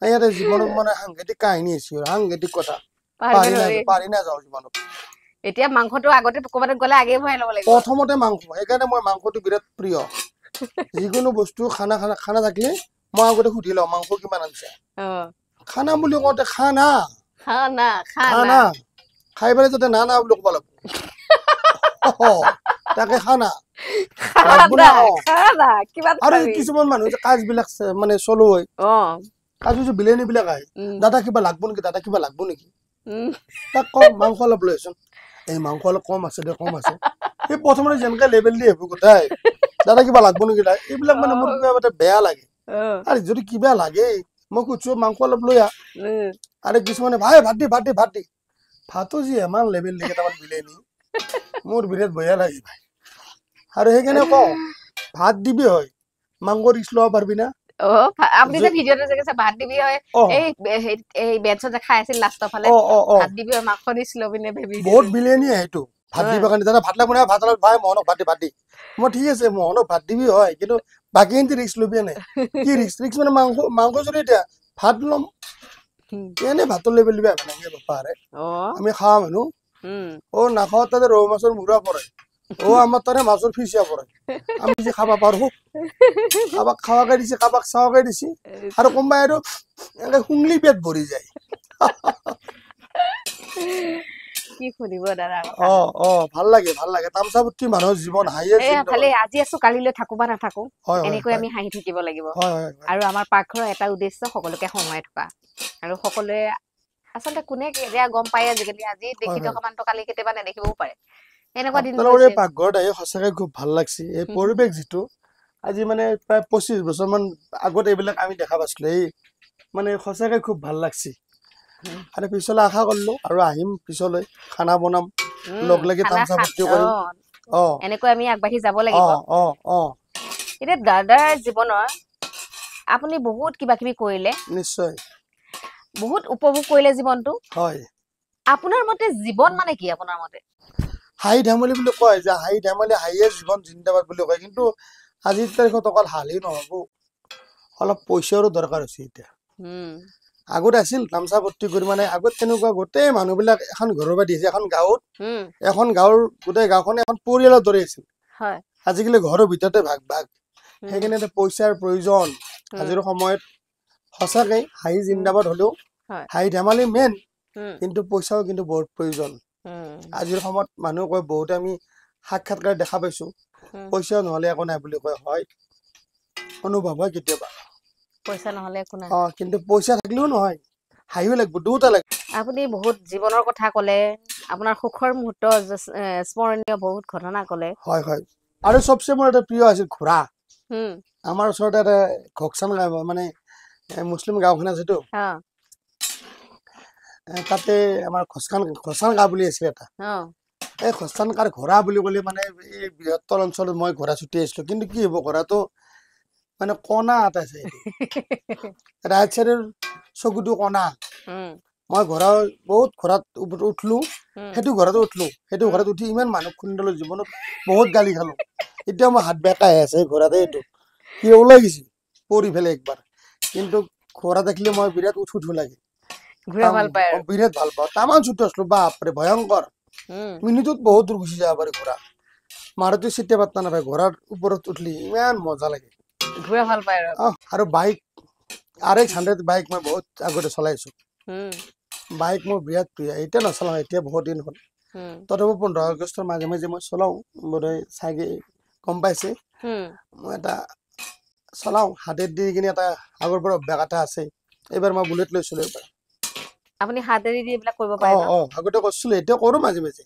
ইয়াতে জীৱনত মানে সাংঘাতিক কাহিনী আছে সাংঘাতিক কথা পাৰি নাযাওঁ জীৱনত এতিয়া মাংসটো আগতে ক'ৰবাত গ'লে আগে ভৰাই ল'ব লাগিব প্ৰথমতে মাংস সেইকাৰণে মই মাংসটো বিৰাট প্ৰিয় যিকোনো বস্তু খানা থাকিলে মই আগতে সুধি লওঁ মাংস কিমান আনিছে খানা বুলি কওঁতে খানা খাই পেলাই যাতে না বুলি ক'ব লাগিব তাকে খানা আৰু কিছুমান মানুহ যে কাজবিলাক মানে চলো হয় কাজ বিলানী বিলাক আহে দাদা কিবা লাগব নেকি দাদা কিবা লাগব নেকি তাক কম মাংস অলপ লৈচোন এই মাংস অলপ কম আছে দে কম আছে এই প্ৰথমতে যেনেকে লেবেল দি আহিব গোটাই দাদা কিবা লাগব নেকি এইবিলাক মানে মোৰ কিবা এটা বেয়া লাগে আৰু যদি কিবা লাগে মই কৈছো মাংস অলপ লৈ আহ আৰু কিছুমানে ভাই ভাত দি ভাতো যি ইমান লেবেল দি কেইটামান বিলানী মোৰ বিৰাট বেয়া লাগে ভাই আৰু সেইকাৰণে কওঁ ভাত দিবি হয় মাংস ৰিক্স ল'ব পাৰিবি না আপনি যে ভিডিওতে যে ভাত দিবি হয় এই বেঞ্চত যে খাই আছিল লাষ্টৰ ফালে ভাত দিবি হয় মাংস দিছিল বিনে বেবি বহুত বিলেনি এইটো ভাত দিবৰ কাৰণে দাদা ভাত লাগব না ভাত অলপ ভাই মোহনক ভাত দি মই ঠিক আছে মোহনক ভাত দিবি হয় কিন্তু বাকী এনটি ৰিক্স লবি নাই কি ৰিক্স মানে মাংস যদি এতিয়া ভাত ল'ম এনে ভাতৰ লেবেল দিবি নালাগে বাপাৰে আমি খাওয়া মানুহ নাখাওঁ তাতে ৰৌ মাছৰ মূৰা পৰে আমাৰ তাৰে মাছৰ ফিচিয়া পৰে আমি যে খাবা পাৰো কাবাক খাৱাকে দিছে কাবাক চাৱাকে দিছে আৰু কোনোবাই আৰু শুংলি পেট ভৰি যায় কি খুদিব দাদা ভাল লাগে তামচা পুতি মানুহৰ জীৱন হাঁহিয়ে ভালে আজি আছো কালিলৈ থাকো বা নাথাকো এনেকৈ আমি হাঁহি থাকিব লাগিব আৰু আমাৰ পাকঘৰৰ এটা উদ্দেশ্য সকলোকে সময় থকা আৰু সকলোৱে আচলতে কোনে এতিয়া গম পায় আজিকালি আজি দেখি থকা মানুহটো কালি কেতিয়াবা নেদেখিবও পাৰে এনেকুৱা দিন আপোনালোকৰ পাকঘৰত আহি সঁচাকে খুব ভাল লাগছে এই পৰিৱেশ যিটো আজি মানে প্ৰায় 25 বছৰ মান আগত এইবিলাক আমি দেখা পাইছিলো এই মানে সঁচাকে খুব ভাল লাগছে আৰু পিছলৈ আশা কৰিলো আৰু আহিম পিছলৈ খানা বনাম লগ লাগি তামচা ফূৰ্তি কৰিম এনেকৈ আমি আগবাঢ়ি যাব লাগিব এতিয়া দাদাৰ জীৱনৰ আপুনি বহুত কিবা কিবি কৰিলে নিশ্চয় বহুত উপভোগ কৰিলে জীৱনটো হয় আপোনাৰ মতে জীৱন মানে কি আপোনাৰ মতে হাঁহি ধেমালি বুলি কয় যে হাঁহি ধেমালি হাঁহিয়ে জীৱন জিন্দাবাদ বুলি কয় কিন্তু আজিৰ তাৰিখত অকল হাঁহি নহ'ব অলপ পইচাৰো দৰকাৰ হৈছে এতিয়া আগত আছিল তামচা ভৰ্তি কৰি মানে আগত তেনেকুৱা গোটেই মানুহবিলাক এখন ঘৰৰ পৰা দিছে এখন গাঁৱৰ গোটেই গাঁওখনে এখন পৰিয়ালৰ দৰে আছিল আজিকালি ঘৰৰ ভিতৰতে ভাগ সেইকাৰণে পইচাৰ প্ৰয়োজন আজিৰ সময়ত সঁচাকে হাঁহি জিন্দাবাদ হলেও হাঁহি ধেমালি মেইন কিন্তু পইচাও কিন্তু বহুত প্ৰয়োজন আজিৰ সময়ত মানুহ কয় বহুত আমি সাক্ষাৎকাৰ দেখা পাইছো পইচা নহলে একো নাই বুলি কয় হয় অনুভৱ হয় কেতিয়াবা পইচা নহলে একো নাই কিন্তু পইচা থাকিলেও নহয় হাঁহিও লাগিব দুটা লাগিব আপুনি বহুত জীৱনৰ কথা ক'লে আপোনাৰ সুখৰ মুহূৰ্ত স্মৰণীয় বহুত ঘটনা ক'লে হয় আৰু সবচে মোৰ এটা প্ৰিয় আছিল ঘোঁৰা আমাৰ ওচৰতে এটা ঘকচান মানে মুছলিম গাঁওখন আছে তো তাতে আমাৰ ঘচান গাঁও বুলি আছিল এটা এই ঘচান কাৰ ঘোঁৰা বুলি ক'লে মানে এই বৃহত্তৰ অঞ্চলত মই ঘোঁৰা ছুটি আহিছিলো কিন্তু কি হ'ব ঘোঁৰাটো মানে কণা এটা আছে ৰাইট চাইডৰ চকুটো কণা মই বহুত ঘোঁৰাত উঠলো সেইটো ঘোঁৰাত উঠি ইমান মানুহ খুন্দালো জীৱনত বহুত গালি খালো এতিয়া মই হাত বেকাই আছে ঘোঁৰাতে এইটো কি ওলাই গৈছিল পৰি ফেলে একবাৰ কিন্তু ঘোঁৰা দেখিলে মই বিৰাট উঠো লাগে ঘূৰা ভাল পায় আৰু বিৰাট ভাল পাওঁ তামান ছুটি আছিলো বাপৰে ভয়ংকৰ মিনিটত বহুত দূৰ গুচি যাব পাৰি ঘোঁৰা মাৰুতি চিটে পাত্তা নাপায় ঘোঁৰাৰ ওপৰত উঠলি ইমান মজা লাগে ঘূৰা ভাল পায় আৰু বাইক RX-100 বাইক মই বহুত আগতে চলাইছো বাইক মোৰ বিৰাট প্ৰিয় এতিয়া নচলাওঁ এতিয়া বহুত দিন হ'ল তথাপি 15 আগষ্টৰ মাজে মাজে মই চলাওঁ বোধহয় চাগে গম পাইছে মই এটা চলাওঁ হাতেত দি কিনে এটা আগৰ পৰা অভ্যাস এটা আছে এইবাৰ মই বুলেট লৈছিলো এইবাৰ আপুনি হাতেদি দি এইবিলাক কৰিব পাৰে ন আগতে কৰিছিলো এতিয়া কৰো মাজে মাজে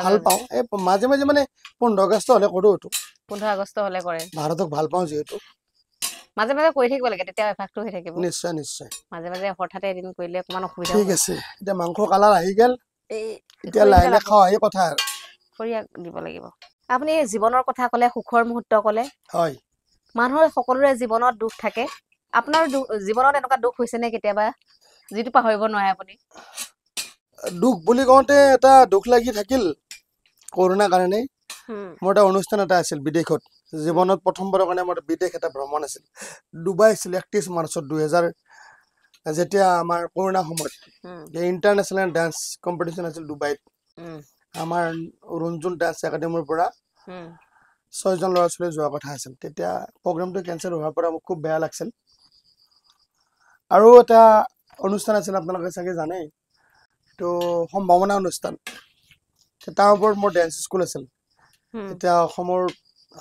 ভাল পাওঁ এই মাজে মাজে মানে 15 আগষ্ট হলে কৰো এইটো 15 আগষ্ট হলে কৰে ভাৰতক ভাল পাওঁ যিহেতু মাজে মাজে কৰি থাকিব লাগে তেতিয়া অভ্যাসটো হৈ থাকিব নিশ্চয় নিশ্চয় মাজে মাজে হঠাতে এদিন কৰিলে অকমান অসুবিধা ঠিক আছে এতিয়া মাংস কালাৰ আহি গেল এই এতিয়া লাইলে খাওঁ এই কথা আৰু খৰিয়া দিব লাগিব আপুনি জীৱনৰ কথা ক'লে সুখৰ মুহূৰ্ত ক'লে হয় মানুহৰ সকলোৰে জীৱনত দুখ থাকে আপোনাৰ জীৱনত এনেকুৱা দুখ হৈছে নে কেতিয়াবা যিটো পাহৰিব নোৱাৰে আপুনি দুখ বুলি কওঁতে এটা দুখ লাগি থাকিল কৰোণাৰ কাৰণে মোৰ এটা অনুষ্ঠান এটা আছিল বিদেশত জীৱনত প্ৰথমবাৰৰ কাৰণে মোৰ বিদেশ এটা ভ্ৰমণ আছিল ডুবাই আছিল 31 মাৰ্চত 2000 যেতিয়া আমাৰ কৰোণা সময়ত ইন্টাৰনেশ্যনেল ডান্স কম্পিটিশন আছিল ডুবাইত আমাৰ ৰঞ্জুন ডান্স একাডেমিৰ পৰা 6 জন ল'ৰা ছোৱালী যোৱা কথা আছিল তেতিয়া প্ৰগ্ৰামটো কেনসেল হোৱাৰ পৰা মোক খুব বেয়া লাগিছিল আৰু এটা অনুষ্ঠান আছিল আপোনালোকে চাগে জানে তো সম্ভাৱনা অনুষ্ঠান তাৰ ওপৰত মোৰ ডান্স স্কুল আছিল এতিয়া অসমৰ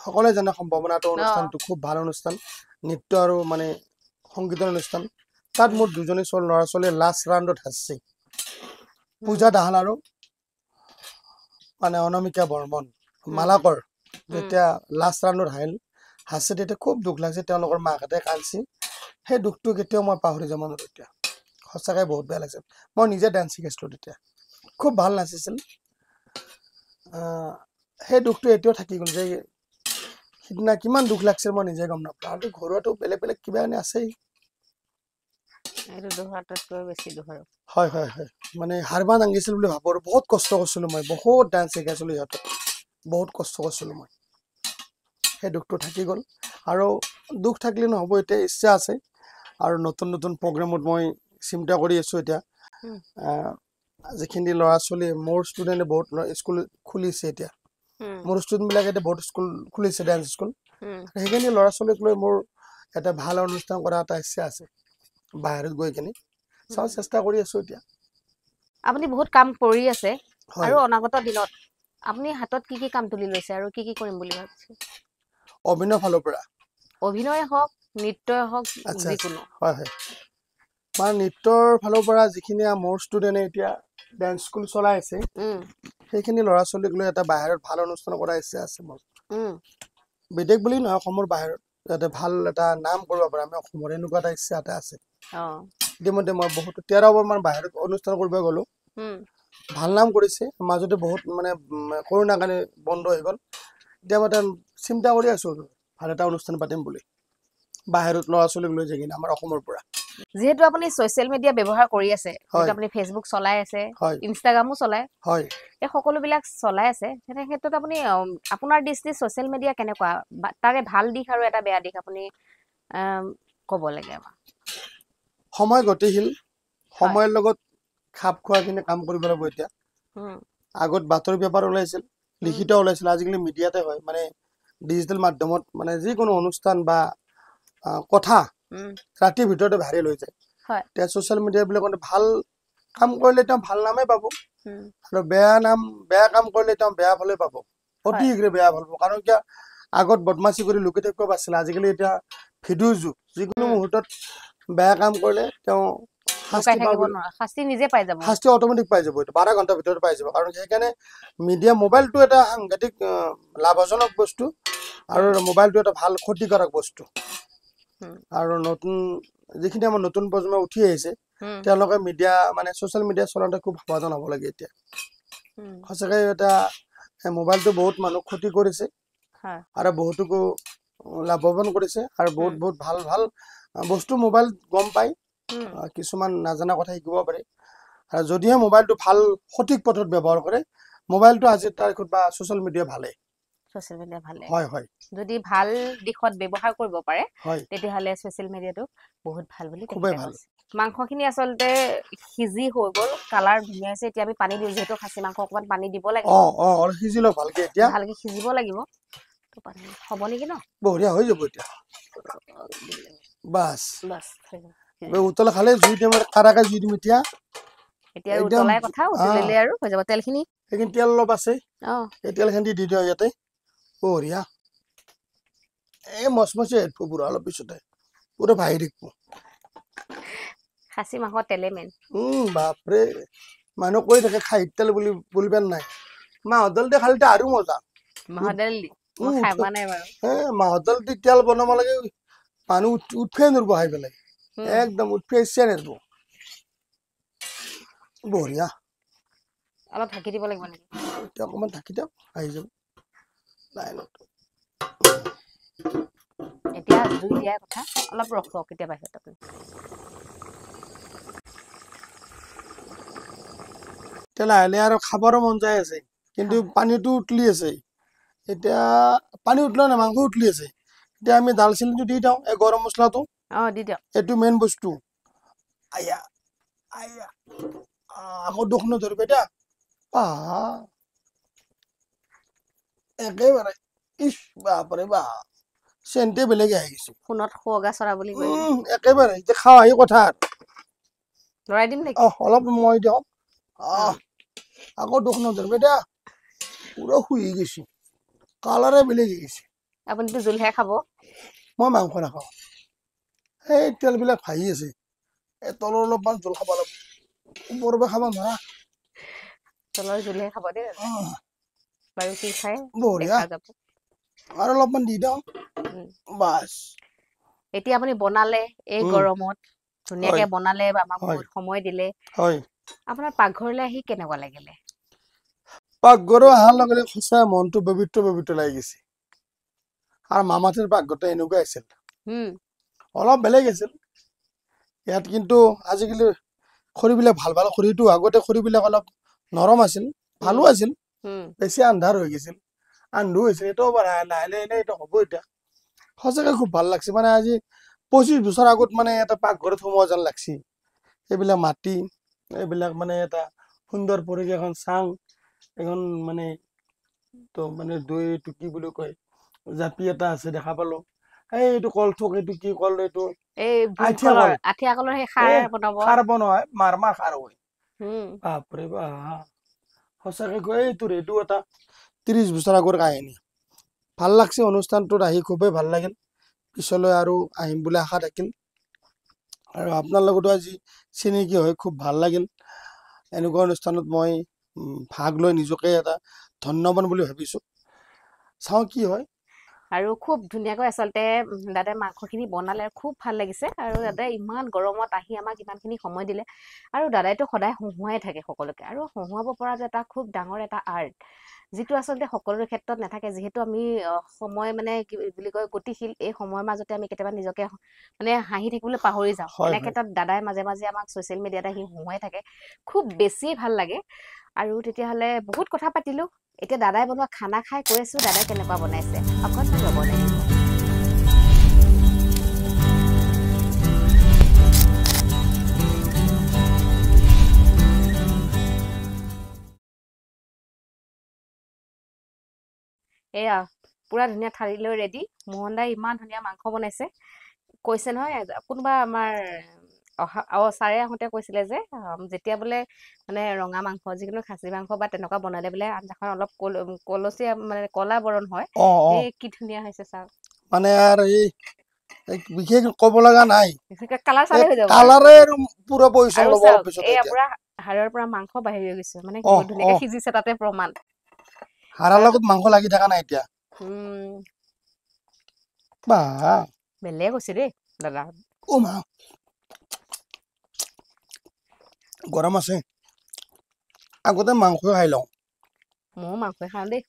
সকলোৱে জানে সম্ভাৱনাটো অনুষ্ঠানটো খুব ভাল অনুষ্ঠান নৃত্য আৰু মানে সংগীতৰ অনুষ্ঠান তাত মোৰ দুজনী ল'ৰা ছোৱালী লাষ্ট ৰাউণ্ডত হাসছে পূজা দাহাল আৰু মানে অনামিকা বৰ্মন মালাকৰ যেতিয়া লাষ্ট ৰাউণ্ডত হাসছে তেতিয়া খুব দুখ লাগিছে তেওঁলোকৰ মাকহঁতে কাঁদছি সেই দুখটো কেতিয়াও মই পাহৰি যাব নোৱাৰো এতিয়া সঁচাকৈ বহুত বেয়া লাগিছে মই নিজে ডান্স শিকিছিলো তেতিয়া খুব ভাল নাচিছিল সেই দুখটো এতিয়াও থাকি গ'ল যে সিদিনা কিমান দুখ লাগিছিল মই নিজে গম নাপাওঁ আৰু ঘৰুৱাটো বেলেগ বেলেগ কিবা এনে আছেই এইটো দুখতকৈ বেছি দুখ আৰু হয় হয় হয় মানে হাৰবা নাঙিছিল বুলি ভাবো আৰু বহুত কষ্ট কৰিছিলো মই বহুত ডান্স শিকাইছিলো ইহঁতক বহুত কষ্ট কৰিছিলো মই সেই দুখটো থাকি গ'ল আৰু দুখ থাকিলে নহ'ব এতিয়া ইচ্ছা আছে আৰু নতুন নতুন প্ৰগ্ৰামত মই চিন্তা কৰি আছো এতিয়া যিখিনি ল'ৰা ছোৱালী মোৰ ষ্টুডেণ্টে বহুত স্কুল খুলিছে এতিয়া মোৰ ষ্টুডেণ্টবিলাকে এতিয়া বহুত স্কুল খুলিছে ডান্স স্কুল সেইখিনি ল'ৰা ছোৱালীক লৈ মোৰ এটা ভাল অনুষ্ঠান কৰা এটা ইচ্ছা আছে বাহিৰত গৈ কিনে চাওঁ চেষ্টা কৰি আছো এতিয়া আপুনি বহুত কাম কৰি আছে আৰু অনাগত দিনত আপুনি হাতত কি কি কাম তুলি লৈছে আৰু কি কি কৰিম বুলি ভাবিছে অভিনয় ফালৰ পৰা অভিনয় হওক নৃত্যই হওক যিকোনো হয় হয় মানে নৃত্যৰ ফালৰ পৰা যিখিনি মোৰ ষ্টুডেণ্টে এতিয়া ডান্স স্কুল চলাই আছে সেইখিনি ল'ৰা ছোৱালীক লৈ এটা বাহিৰত ভাল অনুষ্ঠান কৰাৰ ইচ্ছা আছে মোৰ বিদেশ বুলি নহয় অসমৰ বাহিৰত যাতে ভাল এটা নাম কৰিব পাৰে আমি অসমৰ এনেকুৱা এটা ইচ্ছা এটা আছে ইতিমধ্যে মই বহুত 13 মান বাহিৰত অনুষ্ঠান কৰিব গ'লো ভাল নাম কৰিছে মাজতে বহুত মানে কৰোণাৰ কাৰণে বন্ধ হৈ গ'ল এতিয়া মই চিন্তা কৰি আছো ভাল এটা অনুষ্ঠান পাতিম বুলি বাহিৰত ল'ৰা ছোৱালীক লৈ যাই কিনে আমাৰ অসমৰ পৰা যেহেতু আপুনি সোশ্যাল মিডিয়া ব্যৱহাৰ কৰি আছে যেটা আপুনি ফেসবুক চলাই আছে ইনষ্টাগ্ৰামো চলাই হয় এই সকলো বিলাক চলাই আছে তেনে ক্ষেত্ৰত আপুনি আপোনাৰ দৃষ্টিত সোশ্যাল মিডিয়া কেনেকুৱা তাৰে ভাল দিশ আৰু এটা বেয়া দিশ আপুনি ক'ব লাগে সময় গতিশীল সময়ৰ লগত খাপ খোৱা কিনে কাম কৰিব লাগিব এতিয়া আগত বাতৰি পেপাৰ ওলাইছিল লিখিত ওলাইছিল আজিকালি মিডিয়াতে হয় মানে ডিজিটেল মাধ্যমত মানে যিকোনো অনুষ্ঠান বা কথা ৰাতিৰ ভিতৰতে ভাইৰেল হৈ যায় তে সোশ্যাল মিডিয়া বিলাকত ভাল কাম কৰিলে তেওঁ ভাল নামে পাব আৰু বেয়া কাম কৰিলে তেওঁ বেয়া ফলে পাব অতি শীঘ্ৰে বেয়া ফল পাব কাৰণ কি আগত বদমাছি কৰি লুকি থাকিব আছিল আজিকালি এতিয়া ভিডিঅ' যুগ যিকোনো মুহূৰ্তত বেয়া কাম কৰিলে তেওঁ শাস্তি নিজে পাই যাব শাস্তি অটোমেটিক পাই যাব 12 ঘণ্টাৰ ভিতৰত পাই যাব কাৰণ সেইকাৰণে মিডিয়া মোবাইলটো এটা সাংঘাতিক লাভজনক বস্তু আৰু মোবাইলটো এটা ভাল ক্ষতিকাৰক বস্তু আৰু নতুন যিখিনি আমাৰ নতুন প্ৰজন্ম উঠি আহিছে তেওঁলোকে মিডিয়া মানে সোশ্যাল মিডিয়া চলাওঁতে খুব সাৱধান হ'ব লাগে এতিয়া সঁচাকৈ এটা মোবাইলটো বহুত মানুহ ক্ষতি কৰিছে আৰু বহুতকো লাভৱান কৰিছে আৰু বহুত ভাল ভাল বস্তু মোবাইল গম পাই কিছুমান নাজানা কথা শিকিব পাৰে আৰু যদিহে মোবাইলটো ভাল সঠিক পথত ব্যৱহাৰ কৰে মোবাইলটো আজিৰ তাৰিখত বা সোশ্যাল মিডিয়া ভালে সোশ্যাল মিডিয়া ভালে হয় হয় যদি ভাল দিশত ব্যৱহাৰ কৰিব পাৰে তেতিয়াহলে সোশ্যাল মিডিয়াটো বহুত ভাল বুলি খুবেই ভাল মাংসখিনি আচলতে সিজি হৈ গ'ল, কালাৰ ধুনীয়া হৈছে। এতিয়া আমি পানী দিওঁ, যিহেতু খাচী মাংস অকণমান পানী দিব লাগে, অলপ সিজি লওক ভালকে। এতিয়া ভালকে সিজিব লাগিব। তো পানী হ'ব নেকি ন? বঢ়িয়া হৈ যাব এতিয়া। বাছ বাছ হৈ যাব। উতলা খালে জুই দিম, কাৰাকে জুই দিম এতিয়া। এতিয়া আৰু একদম উতলাই কথা উতলিলে আৰু হৈ যাব। তেলখিনি সেইখিনি তেল অলপ আছে, এই তেলখিনি দি দিওঁ ইয়াতে। বঢ়িয়া। এই মচমচে হেঁটব পুৰা, অলপ পিছতে পুৰা ভাহি থাকিব। খাচী মাংস তেলে মেইন। বাপৰে, মানুহ কৈ থাকে খাহীৰ তেল বুলি, বুলিবেন নাই। মাহৰ তেল দি খালে আৰু মজা। মাহৰ দাইল দি মই খাই পোৱা নাই বাৰু। মাহৰ তেল দি তেল বনাব লাগে, মানুহ উঠফে নৰব খাই পেলাই, একদম উঠফে ইচ্ছা নৰব। বঢ়িয়া। অলপ ঢাকি দিব লাগিব নেকি? এতিয়া অকণমান ঢাকি দিয়ক, আহি যাব লাইনত। এতিয়া জুই দিয়াৰ কথা, অলপ ৰখক এতিয়া বাহিৰত আপুনি। এতিয়া লাহে লাহে আৰু খাবৰো মন যায় আছে, কিন্তু পানীটো উতলি আছে। এতিয়া পানী উতলা নাই, মাংস উতলি আছে। এতিয়া আমি দালচেনিটো দি দিওঁ, এই গৰম মছলাটো। দি দিয়ক। এইটো মেইন বস্তু। আয়া আয়া আকৌ দুখনো ধৰিব দিয়া। একেবাৰে ইস বাপৰে বাপ, চেণ্টে বেলেগে আহি গৈছে। ফোনত শুৱগা চৰা বুলি কৈ যে। একেবাৰে এতিয়া খাওঁ আহি কথা। লৰাই দিম নেকি? অলপ মই দিওঁ। আকৌ দুখ নধৰিব দিয়া, পুৰা শুই গৈছে, কালাৰে বেলেগ হৈ গৈছে। আপুনিতো জোলহে খাব। মই মাংস নাখাওঁ। এই তেলবিলাক ভাহি আছে, এই তলৰ অলপমান জোল খাব লাগিব, ওপৰৰ পৰা খাব নোৱাৰা। তলৰ জোলহে খাব দেই, বাৰু কি খাই বঢ়িয়া। দেখা যাব। আৰু অলপমান দি দিওঁ, বাছ। এতিয়া আপুনি বনালে এই গৰমত, ধুনীয়াকে বনালে, আমাক বহুত সময় দিলে। আপোনাৰ পাকঘৰলৈ আহি কেনেকুৱা লাগিলে? পাকঘৰ অহাৰ লগে লগে সঁচাই মনটো পবিত্ৰ পবিত্ৰ লাগি গৈছে। আৰু মামাহঁতৰ পাকঘৰটো এনেকুৱা আছিল, অলপ বেলেগ আছিল। ইয়াত কিন্তু আজিকালি খৰিবিলাক ভাল ভাল খৰিটো, আগতে খৰিবিলাক অলপ নৰম আছিল, ভালো আছিল, বেছি আন্ধাৰ হৈ গৈছিল, আন্ধো হৈছে। এইটো লাহে লাহে এইটো হ'ব এতিয়া। সঁচাকে খুব ভাল লাগছে, মানে আজি 25 বছৰ আগত মানে এটা পাকঘৰত সোমোৱা যেন লাগছি। এইবিলাক মাটি, এইবিলাক মানে এটা সুন্দৰ পৰিৱেশ, এখন চাং, এখন মানে তো মানে দৈ এইটো কি বুলি কয়, জাপি এটা আছে দেখা পালো। এইটো কল থোক, এইটো কি কল, এইটো আঠিয়া কল। আঠিয়া কলৰ সেই খাৰ বনাব, খাৰ বনোৱা হয়, মাৰ খাৰ হয়। বাপৰে বাপ, সঁচাকে কৈ এইটো এটা 30 বছৰ আগৰ কাহিনী। ভাল লাগছে, অনুষ্ঠানটোত আহি খুবেই ভাল লাগিল। পিছলৈ আৰু আহিম বুলি আশা থাকিল। আৰু আপোনাৰ লগতো আজি চিনাকি হৈ খুব ভাল লাগিল। এনেকুৱা অনুষ্ঠানত মই ভাগ লৈ নিজকে এটা ধন্যবান বুলি ভাবিছোঁ। চাওঁ কি হয়। আৰু খুব ধুনীয়াকৈ আচলতে দাদাই মাংসখিনি বনালে, খুব ভাল লাগিছে। আৰু দাদাই ইমান গৰমত আহি আমাক ইমানখিনি সময় দিলে। আৰু দাদাইতো সদায় হঁহুৱাই থাকে সকলোকে, আৰু হঁহুৱাব পৰাটো এটা খুব ডাঙৰ এটা আৰ্ট, যিটো আচলতে সকলোৰে ক্ষেত্ৰত নাথাকে। যিহেতু আমি সময় মানে কি বুলি কয়, গতিশীল। এই সময়ৰ মাজতে আমি কেতিয়াবা নিজকে মানে হাঁহি থাকিবলৈ পাহৰি যাওঁ। এনে ক্ষেত্ৰত দাদাই মাজে মাজে আমাক ছ'চিয়েল মিডিয়াত আহি হঁহুৱাই থাকে, খুব বেছি ভাল লাগে। আৰু তেতিয়াহ'লে বহুত কথা পাতিলোঁ। এতিয়া দাদাই বনোৱা খানা খাই কৈ আছোঁ, দাদাই কেনেকুৱা বনাইছে অকণমান ৰ'ব লাগিব। এয়া পুৰা ধুনীয়া থালি লৈ ৰেডি। মোহন দাই ইমান ধুনীয়া মাংস বনাইছে। কৈছে নহয়, কোনোবা আমাৰ ছাৰে আহোঁতে কৈছিলে যে, যেতিয়া বোলে মানে ৰঙা মাংস, যিকোনো খাচী মাংস বা তেনেকুৱা বনালে বোলে আঞ্জাখন অলপ কলচীয়া, মানে কলা বৰণ হয়। এই কি ধুনীয়া হৈছে চাওক। মানে আৰু এই বিশেষ ক'ব লগা নাই, কালাৰ চালে হৈ যাব কালাৰে পুৰা পজিচন আৰু ল'ব চাওক, পিছত। এয়া এতিয়া পুৰা হাড়ৰ পৰা মাংস বাহিৰ হৈ গৈছে, মানে ধুনীয়াকে সিজিছে, তাতে প্ৰমাণ। হাড়ৰ লগত মাংস লাগি থকা নাই এতিয়া। বেলেগ হৈছে দেই দাদা। গৰম আছে, আগতে মাংস খাই লওঁ। ময়ো মাংসই খাওঁ দেই।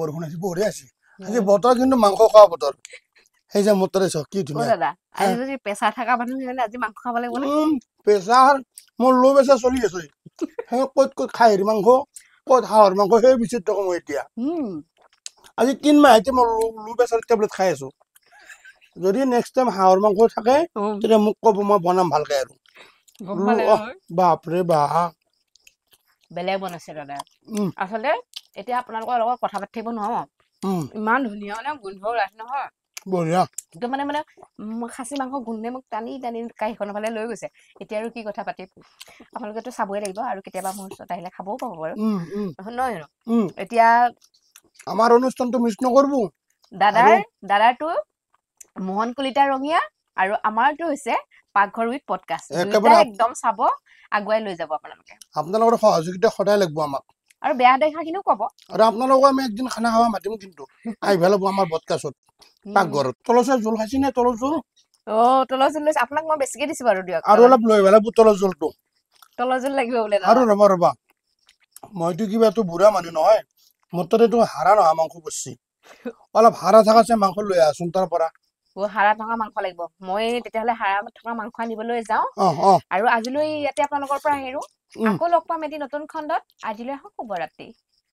বৰষুণ আছে, বঢ়িয়া আছে আজি বতৰ, কিন্তু মাংস খোৱা বতৰ। সেই যে মোৰ তাতে চাওক কি ধুনীয়া। দাদা আজি যদি প্ৰেছাৰ থকা মানুহ হ'লে আজি মাংস খাব লাগিব নে? প্ৰেছাৰ, মোৰ ল' প্ৰেছাৰ চলি আছে। সেই ক'ত খাহীৰ মাংস, ক'ত হাঁহৰ মাংস, সেই বিচিত থাকোঁ মই এতিয়া। আজি 3 মাহ মই ল' প্ৰেছাৰ টেবলেট খাই আছোঁ। যদি নেক্সট টাইম হাঁহৰ মাংস থাকে, তেতিয়া মোক ক'ব, মই বনাম ভালকে আৰু। গম পালে অহ, নহয় বাপৰে বাপ বেলেগ বনাইছে দাদা উম আচলতে এতিয়া আপোনালোকৰ লগত কথা পাতি থাকিব নোৱাৰো উম ইমান ধুনীয়া মানে গোন্ধ ওলাইছে নহয় বঢ়িয়া একদম মানে খাচী মাংস গোন্ধে মোক টানি টানি কাঁহীখনৰ ফালে লৈ গৈছে এতিয়া আৰু কি কথা পাতিম আপোনালোকেতো চাবই লাগিব আৰু কেতিয়াবা মোৰ ওচৰত আহিলে খাবও পাব বাৰু উম উম নহয় জানো উম এতিয়া আমাৰ অনুষ্ঠানটো মিছ নকৰবো আৰু দাদাৰটো মোহন কলিতা ৰঙীয়া আৰু আমাৰটো হৈছে পাকঘৰ উইথ পডকাষ্ট দুইটা একেবাৰে একদম চাব আগুৱাই লৈ যাব আপোনালোকে আপোনালোকৰ সহযোগিতা সদায় লাগব আমাক আৰু বেয়া দেখাখিনিও কব আৰু আপোনালোকক আমি একদিন খানা খাব মাতিম কিন্তু আহি ভাল হ'ব আমাৰ বদকাছত পাকঘৰত তলচৰ জোল খাইছি নে তলৰ জোল তলৰ জোল লৈছে আপোনাক মই বেছিকে দিছো বাৰু দিয়ক আৰু অলপ লৈ ভাল হ'ব তলৰ জোলটো তলৰ জোল লাগিব বোলে আৰু দাদা ৰবা মইতো কিবাটো বুঢ়া মানুহ নহয় মোৰ তাতেতো হাৰা নহা মাংস কৰছি অলপ হাৰা থাকাছে মাংস লৈ আহচোন তাৰ পৰা হাৰা থকা মাংস লাগিব মই তেতিয়াহ'লে হাৰা থকা মাংস আনিবলৈ যাওঁ অ অ আৰু আজিলৈ ইয়াতে আপোনালোকৰ পৰা হেৰো উম আকৌ লগ পাম এটি নতুন খণ্ডত আজিলৈ শুভৰাত্ৰি